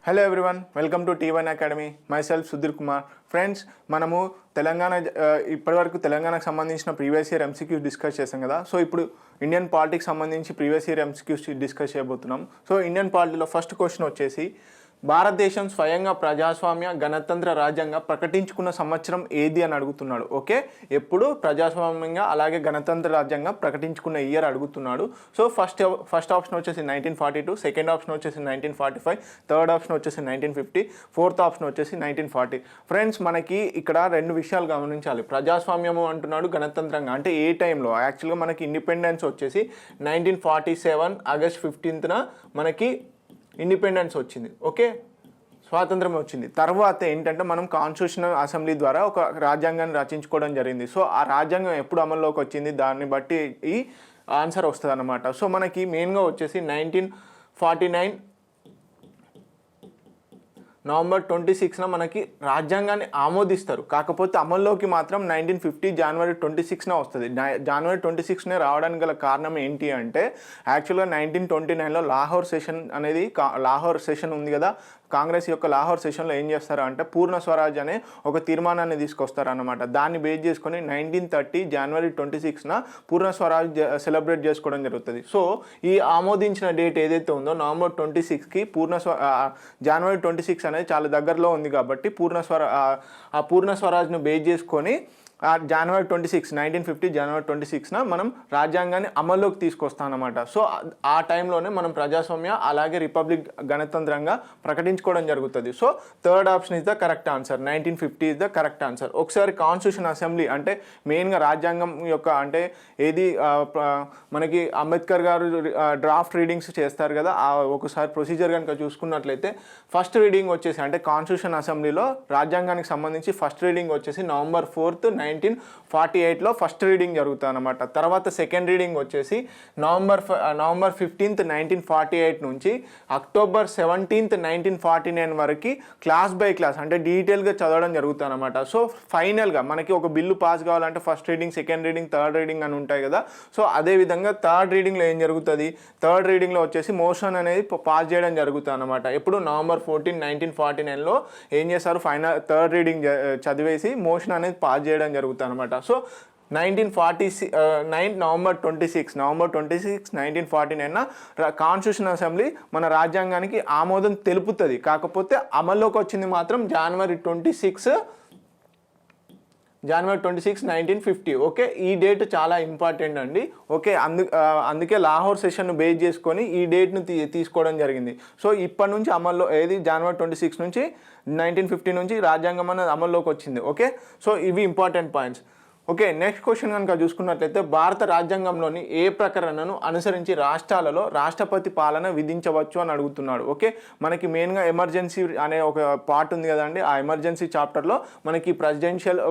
Hello everyone, welcome to T1 academy. My self Sudheer Kumar. Friends, మనము ఇప్పటివరకు తెలంగాణకు సంబంధించిన ప్రీవియస్ ఇయర్ ఎంసీక్యూస్ డిస్కస్ చేసాం కదా. సో ఇప్పుడు ఇండియన్ పాలిటిక్స్ సంబంధించి ప్రీవియస్ ఇయర్ ఎంసీక్యూస్ డిస్కస్ చేయబోతున్నాం. సో ఇండియన్ పాలిటీలో ఫస్ట్ క్వశ్చన్ వచ్చేసి, భారతదేశం స్వయంగా ప్రజాస్వామ్య గణతంత్ర రాజ్యంగా ప్రకటించుకున్న సంవత్సరం ఏది అని అడుగుతున్నాడు. ఓకే, ఎప్పుడు ప్రజాస్వామ్యంగా అలాగే గణతంత్ర రాజ్యంగా ప్రకటించుకున్న ఇయర్ అడుగుతున్నాడు. సో ఫస్ట్ ఆప్షన్ వచ్చేసి 1942, సెకండ్ ఆప్షన్ వచ్చేసి 1945, థర్డ్ ఆప్షన్ వచ్చేసి 1950, ఫోర్త్ ఆప్షన్ వచ్చేసి 1940. ఫ్రెండ్స్, మనకి ఇక్కడ రెండు విషయాలు గమనించాలి. ప్రజాస్వామ్యము అంటున్నాడు, గణతంత్రంగా అంటే ఏ టైంలో. యాక్చువల్గా మనకి ఇండిపెండెన్స్ వచ్చేసి 1947 ఆగస్ట్ 15న మనకి ఇండిపెండెన్స్ వచ్చింది. ఓకే, స్వాతంత్రం వచ్చింది. తర్వాత ఏంటంటే మనం కాన్స్టిట్యూషనల్ అసెంబ్లీ ద్వారా ఒక రాజ్యాంగాన్ని రచించుకోవడం జరిగింది. సో ఆ రాజ్యాంగం ఎప్పుడు అమల్లోకి వచ్చింది దాన్ని బట్టి ఈ ఆన్సర్ వస్తుంది అన్నమాట. సో మనకి మెయిన్గా వచ్చేసి 1949 నవంబర్ 26న మనకి రాజ్యాంగాన్ని ఆమోదిస్తారు. కాకపోతే అమల్లోకి మాత్రం 1950 జనవరి 26న వస్తుంది. జనవరి 26నే రావడానికి గల కారణం ఏంటి అంటే, యాక్చువల్గా 1929లో లాహోర్ సెషన్ ఉంది కదా, కాంగ్రెస్ యొక్క లాహోర్ సెషన్లో ఏం చేస్తారు అంటే పూర్ణ స్వరాజ్ అనే ఒక తీర్మానాన్ని తీసుకొస్తారు అన్నమాట. దాన్ని బేస్ చేసుకొని 1930 జనవరి 26న పూర్ణ స్వరాజ్ సెలబ్రేట్ చేసుకోవడం జరుగుతుంది. సో ఈ ఆమోదించిన డేట్ ఏదైతే ఉందో నవంబర్ 26కి జనవరి 26 అనేది చాలా దగ్గరలో ఉంది కాబట్టి పూర్ణ స్వరాజ్ను బేస్ చేసుకొని జనవరి 26, 1950 జనవరి 26న మనం రాజ్యాంగాన్ని అమల్లోకి తీసుకొస్తాం అన్నమాట. సో ఆ టైంలోనే మనం ప్రజాస్వామ్య అలాగే రిపబ్లిక్ గణతంత్రంగా ప్రకటించుకోవడం జరుగుతుంది. So third option is the correct answer. 1950 is the correct answer. ఒకసారి కాన్స్టిట్యూషన్ అసెంబ్లీ అంటే మెయిన్గా రాజ్యాంగం యొక్క అంటే ఏది మనకి అంబేద్కర్ గారు డ్రాఫ్ట్ రీడింగ్స్ చేస్తారు కదా, ఒకసారి ప్రొసీజర్ కనుక చూసుకున్నట్లయితే ఫస్ట్ రీడింగ్ వచ్చేసి అంటే కాన్స్టిట్యూషన్ అసెంబ్లీలో రాజ్యాంగానికి సంబంధించి ఫస్ట్ రీడింగ్ వచ్చేసి నవంబర్ 4, 1948లో ఫస్ట్ రీడింగ్ జరుగుతుంది అనమాట. తర్వాత సెకండ్ రీడింగ్ వచ్చేసి నవంబర్ 15, 1948 నుంచి అక్టోబర్ 17, 1949 వరకు క్లాస్ బై క్లాస్ అంటే డీటెయిల్గా చదవడం జరుగుతుంది అనమాట. సో ఫైనల్గా మనకి ఒక బిల్లు పాస్ కావాలంటే first reading, second reading, third reading అని ఉంటాయి కదా. సో అదేవిధంగా థర్డ్ రీడింగ్లో ఏం జరుగుతుంది, థర్డ్ రీడింగ్లో వచ్చేసి మోషన్ అనేది పాస్ చేయడం జరుగుతుంది అనమాట. ఎప్పుడు నవంబర్ 14, 1949లో ఏం చేస్తారు, ఫైనల్ థర్డ్ రీడింగ్ చదివేసి మోషన్ అనేది పాస్ చేయడం జరుగుతుంది అనమాట. సో 1949 నవంబర్ 26, 1949 కాన్స్టిట్యూషన్ అసెంబ్లీ మన రాజ్యాంగానికి ఆమోదం తెలుపుతుంది. కాకపోతే అమల్లోకి వచ్చింది మాత్రం జనవరి 26, 1950. ఓకే, ఈ డేట్ చాలా ఇంపార్టెంట్ అండి. ఓకే, అందుకే లాహోర్ సెషన్ను బేస్ చేసుకొని ఈ డేట్ను తీసుకోవడం జరిగింది. సో ఇప్పటి నుంచి అమల్లో జనవరి 26 నుంచి 1950 నుంచి రాజ్యాంగం అనేది అమల్లోకి వచ్చింది. ఓకే, సో ఇవి important points. Okay, next question కనుక చూసుకున్నట్లయితే, భారత రాజ్యాంగంలోని ఏ ప్రకరణను అనుసరించి రాష్ట్రాలలో రాష్ట్రపతి పాలన విధించవచ్చు అని అడుగుతున్నాడు. ఓకే, మనకి మెయిన్గా ఎమర్జెన్సీ అనే ఒక పార్ట్ ఉంది కదండి, ఆ ఎమర్జెన్సీ చాప్టర్లో మనకి ప్రెసిడెన్షియల్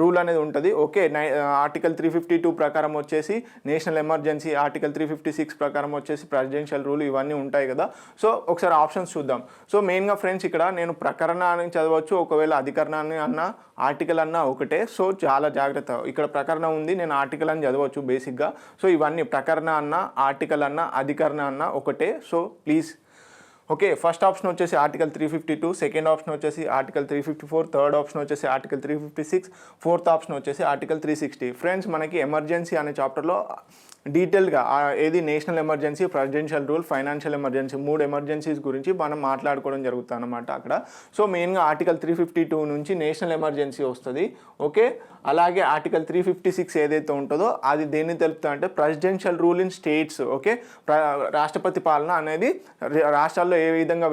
రూల్ అనేది ఉంటుంది. ఓకే, ఆర్టికల్ 352 ప్రకారం వచ్చేసి నేషనల్ ఎమర్జెన్సీ, ఆర్టికల్ 356 ప్రకారం వచ్చేసి ప్రెసిడెన్షియల్ రూల్, ఇవన్నీ ఉంటాయి కదా. సో ఒకసారి ఆప్షన్స్ చూద్దాం. సో మెయిన్గా ఫ్రెండ్స్ ఇక్కడ నేను ప్రకరణాన్ని చదవచ్చు, ఒకవేళ అధికరణాన్ని అన్నా ఆర్టికల్ అన్నా ఒకటే. సో చాలా జాగ్రత్త, ఇక్కడ ప్రకరణం ఉంది, నేను ఆర్టికల్ అని చదవచ్చు బేసిక్గా. సో ఇవన్నీ ప్రకరణ అన్న, ఆర్టికల్ అన్న, అధికరణ అన్న ఒకటే. So please. Okay, first option వచ్చేసి ఆర్టికల్ 352, సెకండ్ ఆప్షన్ వచ్చేసి ఆర్టికల్ 354, థర్డ్ ఆప్షన్ వచ్చేసి ఆర్టికల్ 356, ఫోర్త్ ఆప్షన్ వచ్చేసి ఆర్టికల్ 360. ఫ్రెండ్స్, మనకి ఎమర్జెన్సీ అనే చాప్టర్లో డీటెయిల్గా ఏది national emergency, presidential rule, financial emergency, 3 emergencies గురించి మనం మాట్లాడుకోవడం జరుగుతుంది అనమాట అక్కడ. సో మెయిన్గా ఆర్టికల్ 352 నుంచి నేషనల్ ఎమర్జెన్సీ వస్తుంది. ఓకే, అలాగే ఆర్టికల్ 356 ఏదైతే ఉంటుందో అది దేన్ని తెలుపుతా అంటే presidential rule in states. Okay, రాష్ట్రపతి పాలన అనేది రాష్ట్రాల్లో ఏ విధంగా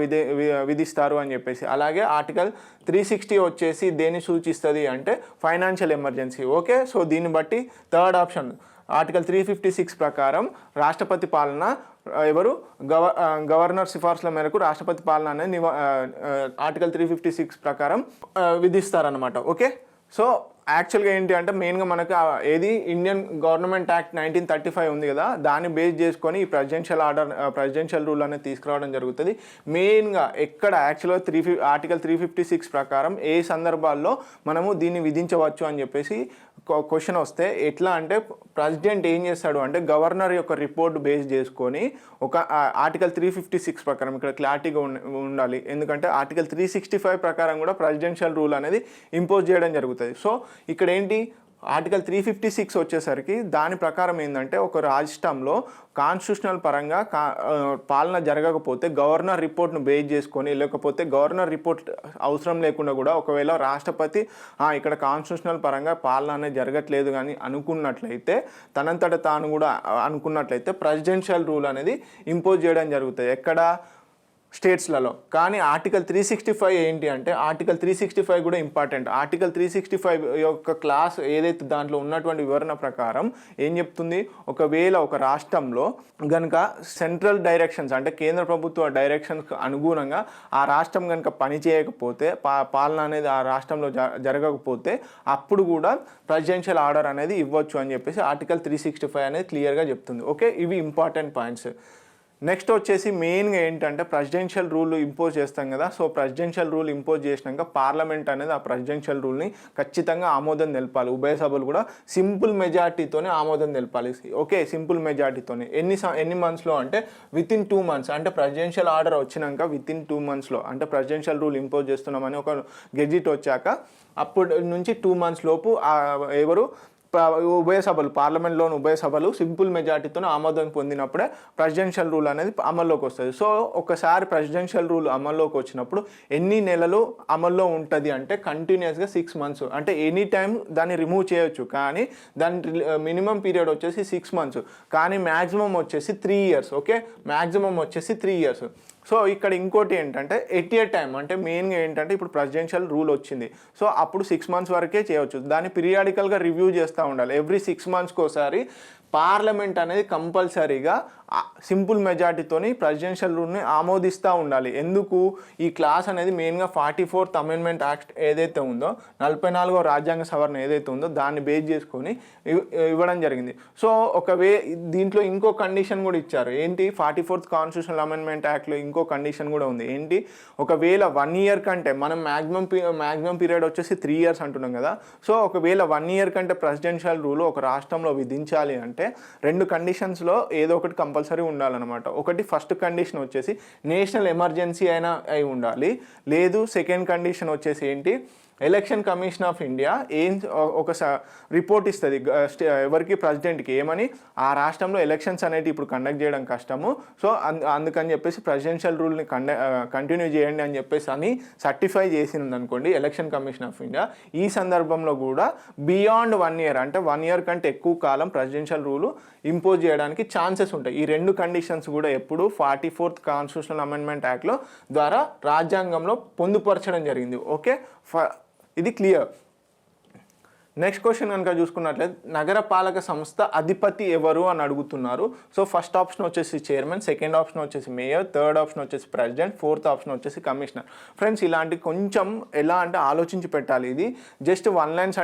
విధిస్తారు అని చెప్పేసి. అలాగే ఆర్టికల్ 360 వచ్చేసి దేన్ని సూచిస్తుంది అంటే ఫైనాన్షియల్ ఎమర్జెన్సీ. ఓకే, సో దీన్ని బట్టి థర్డ్ ఆప్షన్ ఆర్టికల్ 356 ప్రకారం రాష్ట్రపతి పాలన ఎవరు గవర్నర్ సిఫార్సుల మేరకు రాష్ట్రపతి పాలన అనేది ఆర్టికల్ 356 ప్రకారం విధిస్తారనమాట. ఓకే, సో యాక్చువల్గా ఏంటి అంటే మెయిన్గా మనకు ఏది ఇండియన్ గవర్నమెంట్ యాక్ట్ 1935 ఉంది కదా, దాన్ని బేస్ చేసుకొని ఈ ప్రెసిడెన్షియల్ రూల్ అనేది తీసుకురావడం జరుగుతుంది. మెయిన్గా ఎక్కడ యాక్చువల్గా ఆర్టికల్ 356 ప్రకారం ఏ సందర్భాల్లో మనము దీన్ని విధించవచ్చు అని చెప్పేసి క్వశ్చన్ వస్తే ఎట్లా అంటే ప్రెసిడెంట్ ఏం చేస్తాడు అంటే గవర్నర్ యొక్క రిపోర్ట్ బేస్ చేసుకొని ఒక ఆర్టికల్ 356 ప్రకారం ఇక్కడ క్లారిటీగా ఉండాలి, ఎందుకంటే ఆర్టికల్ 365 ప్రకారం కూడా ప్రెసిడెన్షియల్ రూల్ అనేది ఇంపోజ్ చేయడం జరుగుతుంది. సో ఇక్కడ ఏంటి ఆర్టికల్ 356 వచ్చేసరికి దాని ప్రకారం ఏంటంటే ఒక రాష్ట్రంలో కాన్స్టిట్యూషనల్ పరంగా పాలన జరగకపోతే గవర్నర్ రిపోర్ట్ను బేస్ చేసుకొని, లేకపోతే గవర్నర్ రిపోర్ట్ అవసరం లేకుండా కూడా ఒకవేళ రాష్ట్రపతి ఇక్కడ కాన్స్టిట్యూషనల్ పరంగా పాలన అనేది జరగట్లేదు కానీ అనుకున్నట్లయితే, తనంతట తాను కూడా అనుకున్నట్లయితే ప్రెసిడెన్షియల్ రూల్ అనేది ఇంపోజ్ చేయడం జరుగుతుంది ఎక్కడ స్టేట్స్లలో. కానీ ఆర్టికల్ 365 ఏంటి అంటే ఆర్టికల్ 365 కూడా ఇంపార్టెంట్. ఆర్టికల్ 365 యొక్క క్లాస్ ఏదైతే దాంట్లో ఉన్నటువంటి వివరణ ప్రకారం ఏం చెప్తుంది, ఒకవేళ ఒక రాష్ట్రంలో కనుక సెంట్రల్ డైరెక్షన్స్ అంటే కేంద్ర ప్రభుత్వ డైరెక్షన్స్కి అనుగుణంగా ఆ రాష్ట్రం కనుక పని చేయకపోతే, పాలన అనేది ఆ రాష్ట్రంలో జరగకపోతే అప్పుడు కూడా ప్రెసిడెన్షియల్ ఆర్డర్ అనేది ఇవ్వచ్చు అని చెప్పేసి ఆర్టికల్ 365 అనేది క్లియర్గా చెప్తుంది. ఓకే, ఇవి ఇంపార్టెంట్ పాయింట్స్. నెక్స్ట్ వచ్చేసి మెయిన్గా ఏంటంటే ప్రెసిడెన్షియల్ రూల్ ఇంపోజ్ చేస్తాం కదా. సో ప్రెసిడెన్షియల్ రూల్ ఇంపోజ్ చేసినాక పార్లమెంట్ అనేది ఆ ప్రెసిడెన్షియల్ రూల్ని ఖచ్చితంగా ఆమోదం తెలపాలి. ఉభయ సభలు కూడా సింపుల్ మెజార్టీతోనే ఆమోదం తెలపాలి. ఓకే, సింపుల్ మెజార్టీతోనే ఎన్ని మంత్స్లో అంటే వితిన్ 2 months, అంటే ప్రెసిడెన్షియల్ ఆర్డర్ వచ్చినాక వితిన్ 2 monthsలో, అంటే ప్రెసిడెన్షియల్ రూల్ ఇంపోజ్ చేస్తున్నామని ఒక గెజిట్ వచ్చాక అప్పటి నుంచి 2 months లోపు ఎవరు ఉభయ సభలు, పార్లమెంట్లోని ఉభయ సభలు సింపుల్ మెజార్టీతో ఆమోదం పొందినప్పుడే ప్రెసిడెన్షియల్ రూల్ అనేది అమల్లోకి వస్తుంది. సో ఒకసారి ప్రెసిడెన్షియల్ రూల్ అమల్లోకి వచ్చినప్పుడు ఎన్ని నెలలు అమల్లో ఉంటుంది అంటే కంటిన్యూస్గా 6 months, అంటే ఎనీ టైం దాన్ని రిమూవ్ చేయొచ్చు. కానీ దాని మినిమం పీరియడ్ వచ్చేసి 6 months, కానీ మ్యాక్సిమం వచ్చేసి 3 years. ఓకే, మ్యాక్సిమం వచ్చేసి 3 years. సో ఇక్కడ ఇంకోటి ఏంటంటే ఎట్ ఏ టైం, అంటే మెయిన్గా ఏంటంటే ఇప్పుడు ప్రెసిడెన్షియల్ రూల్ వచ్చింది, సో అప్పుడు 6 months వరకే చేయవచ్చు. దాన్ని పీరియాడికల్గా రివ్యూ చేస్తూ ఉండాలి. ఎవ్రీ 6 monthsకి ఒకసారి పార్లమెంట్ అనేది కంపల్సరీగా సింపుల్ మెజార్టీతోని ప్రెసిడెన్షియల్ రూల్ని ఆమోదిస్తూ ఉండాలి. ఎందుకు ఈ క్లాస్ అనేది మెయిన్గా 44th అమెండ్మెంట్ యాక్ట్ ఏదైతే ఉందో, 44వ రాజ్యాంగ సవరణ ఏదైతే ఉందో దాన్ని బేస్ చేసుకొని ఇవ్వడం జరిగింది. సో దీంట్లో ఇంకో కండిషన్ కూడా ఇచ్చారు. ఏంటి, 44th కాన్స్టిట్యూషనల్ అమెండ్మెంట్ యాక్ట్లో ఇంకో కండిషన్ కూడా ఉంది. ఏంటి, ఒకవేళ 1 year కంటే, మనం మ్యాక్సిమం పీరియడ్ వచ్చేసి 3 years అంటున్నాం కదా. సో ఒకవేళ 1 year కంటే ప్రెసిడెన్షియల్ రూల్ ఒక రాష్ట్రంలో విధించాలి అంటే 2 కండిషన్స్లో ఏదో ఒకటి కంపల్సరీ ఉండాలన్నమాట. ఒకటి ఫస్ట్ కండిషన్ వచ్చేసి నేషనల్ ఎమర్జెన్సీ అయినా అయి ఉండాలి. లేదు సెకండ్ కండిషన్ వచ్చేసి ఏంటి, ఎలక్షన్ కమిషన్ ఆఫ్ ఇండియా ఒక రిపోర్ట్ ఇస్తుంది ఎవరికి, ప్రెసిడెంట్కి, ఏమని ఆ రాష్ట్రంలో ఎలక్షన్స్ అనేవి ఇప్పుడు కండక్ట్ చేయడం కష్టము, సో అందుకని చెప్పేసి ప్రెసిడెన్షియల్ రూల్ని కంటిన్యూ చేయండి అని చెప్పేసి అని సర్టిఫై చేసింది అనుకోండి ఎలక్షన్ కమిషన్ ఆఫ్ ఇండియా. ఈ సందర్భంలో కూడా బియాండ్ 1 year, అంటే 1 year కంటే ఎక్కువ కాలం ప్రెసిడెన్షియల్ రూలు ఇంపోజ్ చేయడానికి ఛాన్సెస్ ఉంటాయి. ఈ 2 కండిషన్స్ కూడా ఎప్పుడు 44th కాన్స్టిట్యూషనల్ అమెండ్మెంట్ యాక్ట్లో ద్వారా రాజ్యాంగంలో పొందుపరచడం జరిగింది. ఓకే, ఇది క్లియర్. నెక్స్ట్ క్వశ్చన్ కనుక చూసుకున్నట్లయితే నగరపాలక సంస్థ అధిపతి ఎవరు అని అడుగుతున్నారు. సో ఫస్ట్ ఆప్షన్ వచ్చేసి చైర్మన్, సెకండ్ ఆప్షన్ వచ్చేసి మేయర్, థర్డ్ ఆప్షన్ వచ్చేసి ప్రెసిడెంట్, ఫోర్త్ ఆప్షన్ వచ్చేసి కమిషనర్. ఫ్రెండ్స్ ఇలాంటి కొంచెం ఎలా అంటే ఆలోచించి పెట్టాలి. ఇది జస్ట్ 1 line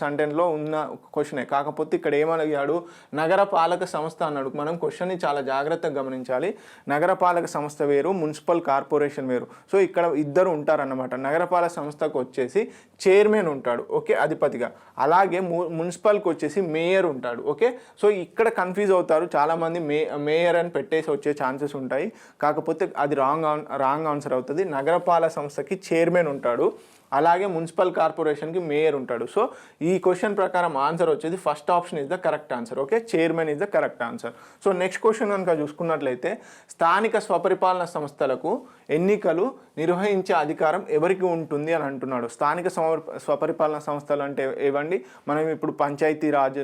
సెంటెన్స్లో ఉన్న క్వశ్చనే, కాకపోతే ఇక్కడ ఏమడిగాడు, నగరపాలక సంస్థ అన్నాడు. మనం క్వశ్చన్ని చాలా జాగ్రత్తగా గమనించాలి. నగరపాలక సంస్థ వేరు, మున్సిపల్ కార్పొరేషన్ వేరు. సో ఇక్కడ ఇద్దరు ఉంటారన్నమాట. నగరపాలక సంస్థకు వచ్చేసి చైర్మన్ ఉంటాడు, ఓకే, అధిపతిగా. అలాగే మున్సిపల్కి వచ్చేసి మేయర్ ఉంటాడు. ఓకే, సో ఇక్కడ కన్ఫ్యూజ్ అవుతారు చాలామంది, మేయర్ అని పెట్టేసి వచ్చే ఛాన్సెస్ ఉంటాయి, కాకపోతే అది రాంగ్ ఆన్సర్ అవుతుంది. నగరపాలక సంస్థకి చైర్మన్ ఉంటాడు, అలాగే మున్సిపల్ కార్పొరేషన్కి మేయర్ ఉంటాడు. సో ఈ క్వశ్చన్ ప్రకారం ఆన్సర్ వచ్చేది first option is the correct answer. Okay, chairman is the correct answer. So next question కనుక చూసుకున్నట్లయితే స్థానిక స్వపరిపాలన సంస్థలకు ఎన్నికలు నిర్వహించే అధికారం ఎవరికి ఉంటుంది అని అంటున్నాడు. స్థానిక స్వపరిపాలన సంస్థలు అంటే ఏవండి, మనం ఇప్పుడు పంచాయతీ రాజ్,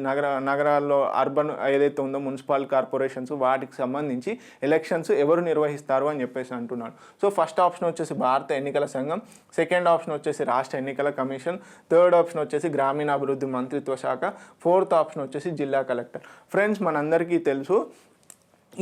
నగరాల్లో అర్బన్ ఏదైతే ఉందో మున్సిపల్ కార్పొరేషన్స్, వాటికి సంబంధించి ఎలక్షన్స్ ఎవరు నిర్వహిస్తారు అని చెప్పేసి అంటున్నాడు. సో ఫస్ట్ ఆప్షన్ వచ్చేసి భారత ఎన్నికల సంఘం, సెకండ్ ఆప్షన్ వచ్చేసి రాష్ట్ర ఎన్నికల కమిషన్, థర్డ్ ఆప్షన్ వచ్చేసి గ్రామీణాభివృద్ధి మంత్రిత్వ శాఖ, ఫోర్త్ ఆప్షన్ వచ్చేసి జిల్లా కలెక్టర్. ఫ్రెండ్స్ మనందరికీ తెలుసు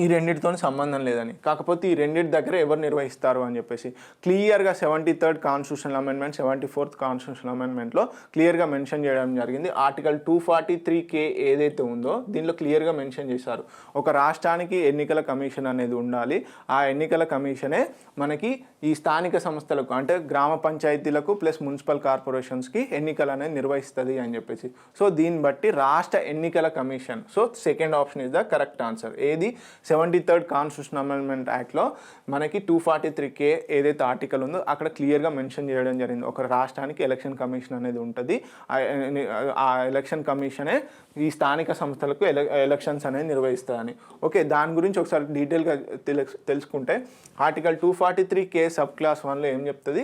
ఈ రెండింటితో సంబంధం లేదని, కాకపోతే ఈ రెండింటి దగ్గర ఎవరు నిర్వహిస్తారు అని చెప్పేసి క్లియర్గా 73rd constitutional amendment, 74th constitutional అమెండ్మెంట్లో క్లియర్గా మెన్షన్ చేయడం జరిగింది. ఆర్టికల్ 243K ఏదైతే ఉందో దీనిలో క్లియర్గా మెన్షన్ చేశారు, ఒక రాష్ట్రానికి ఎన్నికల కమిషన్ అనేది ఉండాలి. ఆ ఎన్నికల కమిషనే మనకి ఈ స్థానిక సంస్థలకు అంటే గ్రామ పంచాయతీలకు ప్లస్ మున్సిపల్ కార్పొరేషన్స్కి ఎన్నికలు అనేది నిర్వహిస్తుంది అని చెప్పేసి. సో దీన్ని బట్టి రాష్ట్ర ఎన్నికల commission. So second option is the correct answer. ఏది 73rd కాన్స్టిట్యూషన్ అమెండ్మెంట్ యాక్ట్లో మనకి 243K ఏదైతే ఆర్టికల్ ఉందో అక్కడ క్లియర్గా మెన్షన్ చేయడం జరిగింది. ఒక రాష్ట్రానికి ఎలక్షన్ కమిషన్ అనేది ఉంటుంది. ఆ ఎలక్షన్ కమిషనే ఈ స్థానిక సంస్థలకు ఎలక్షన్స్ అనేది నిర్వహిస్తుందని. ఓకే, దాని గురించి ఒకసారి డీటెయిల్గా తెలుసుకుంటే ఆర్టికల్ 243K సబ్ క్లాస్ 1లో ఏం చెప్తుంది,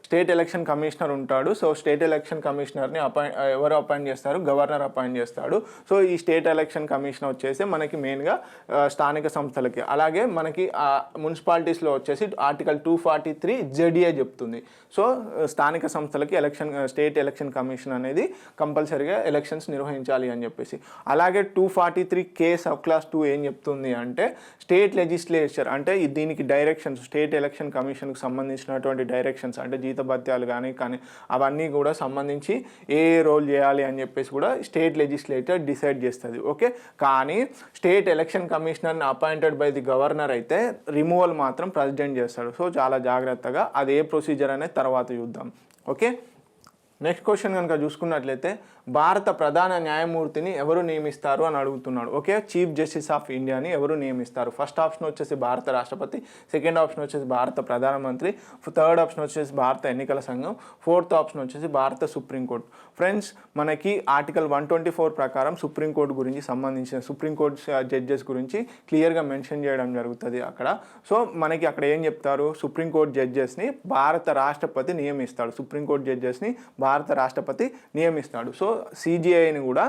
స్టేట్ ఎలక్షన్ కమిషనర్ ఉంటాడు. సో స్టేట్ ఎలక్షన్ కమిషనర్ని ఎవరు అపాయింట్ చేస్తారు, గవర్నర్ అపాయింట్ చేస్తాడు. సో ఈ స్టేట్ ఎలక్షన్ కమిషనర్ వచ్చేసి మనకి మెయిన్గా స్థానిక సంస్థలకి, అలాగే మనకి మున్సిపాలిటీస్లో వచ్చేసి ఆర్టికల్ 243ZA చెప్తుంది. సో స్థానిక సంస్థలకి స్టేట్ ఎలక్షన్ కమిషన్ అనేది కంపల్సరీగా ఎలక్షన్స్ నిర్వహించాలి అని చెప్పేసి. అలాగే 243K సబ్ క్లాస్ 2 ఏం చెప్తుంది అంటే స్టేట్ లెజిస్లేచర్ అంటే దీనికి డైరెక్షన్స్, స్టేట్ ఎలక్షన్ కమిషన్కి సంబంధించినటువంటి డైరెక్షన్స్ అంటే జీతభత్యాలు కానీ అవన్నీ కూడా సంబంధించి ఏ రోల్ చేయాలి అని చెప్పేసి కూడా స్టేట్ లెజిస్లేచర్ డిసైడ్ చేస్తుంది. ఓకే, కానీ స్టేట్ ఎలక్షన్ కమిషనర్ని అపాయింటెడ్ బై ది గవర్నర్ అయితే రిమూవల్ మాత్రం ప్రెసిడెంట్ చేస్తాడు. సో చాలా జాగ్రత్తగా అది ఏ ప్రొసీజర్ అనేది తర్వాత చూద్దాం. ఓకే, నెక్స్ట్ క్వశ్చన్ కనుక చూసుకున్నట్లయితే భారత ప్రధాన న్యాయమూర్తిని ఎవరు నియమిస్తారు అని అడుగుతున్నాడు. ఓకే, చీఫ్ జస్టిస్ ఆఫ్ ఇండియాని ఎవరు నియమిస్తారు? ఫస్ట్ ఆప్షన్ వచ్చేసి భారత రాష్ట్రపతి, సెకండ్ ఆప్షన్ వచ్చేసి భారత ప్రధానమంత్రి, థర్డ్ ఆప్షన్ వచ్చేసి భారత ఎన్నికల సంఘం, ఫోర్త్ ఆప్షన్ వచ్చేసి భారత సుప్రీంకోర్టు. ఫ్రెండ్స్, మనకి ఆర్టికల్ 124 ప్రకారం సుప్రీంకోర్టు గురించి సంబంధించిన సుప్రీంకోర్టు జడ్జెస్ గురించి క్లియర్గా మెన్షన్ చేయడం జరుగుతుంది అక్కడ. సో మనకి అక్కడ ఏం చెప్తారు, సుప్రీంకోర్టు జడ్జెస్ని భారత రాష్ట్రపతి నియమిస్తాడు. సుప్రీంకోర్టు జడ్జెస్ని భారత రాష్ట్రపతి నియమిస్తాడు. సో CJIని కూడా,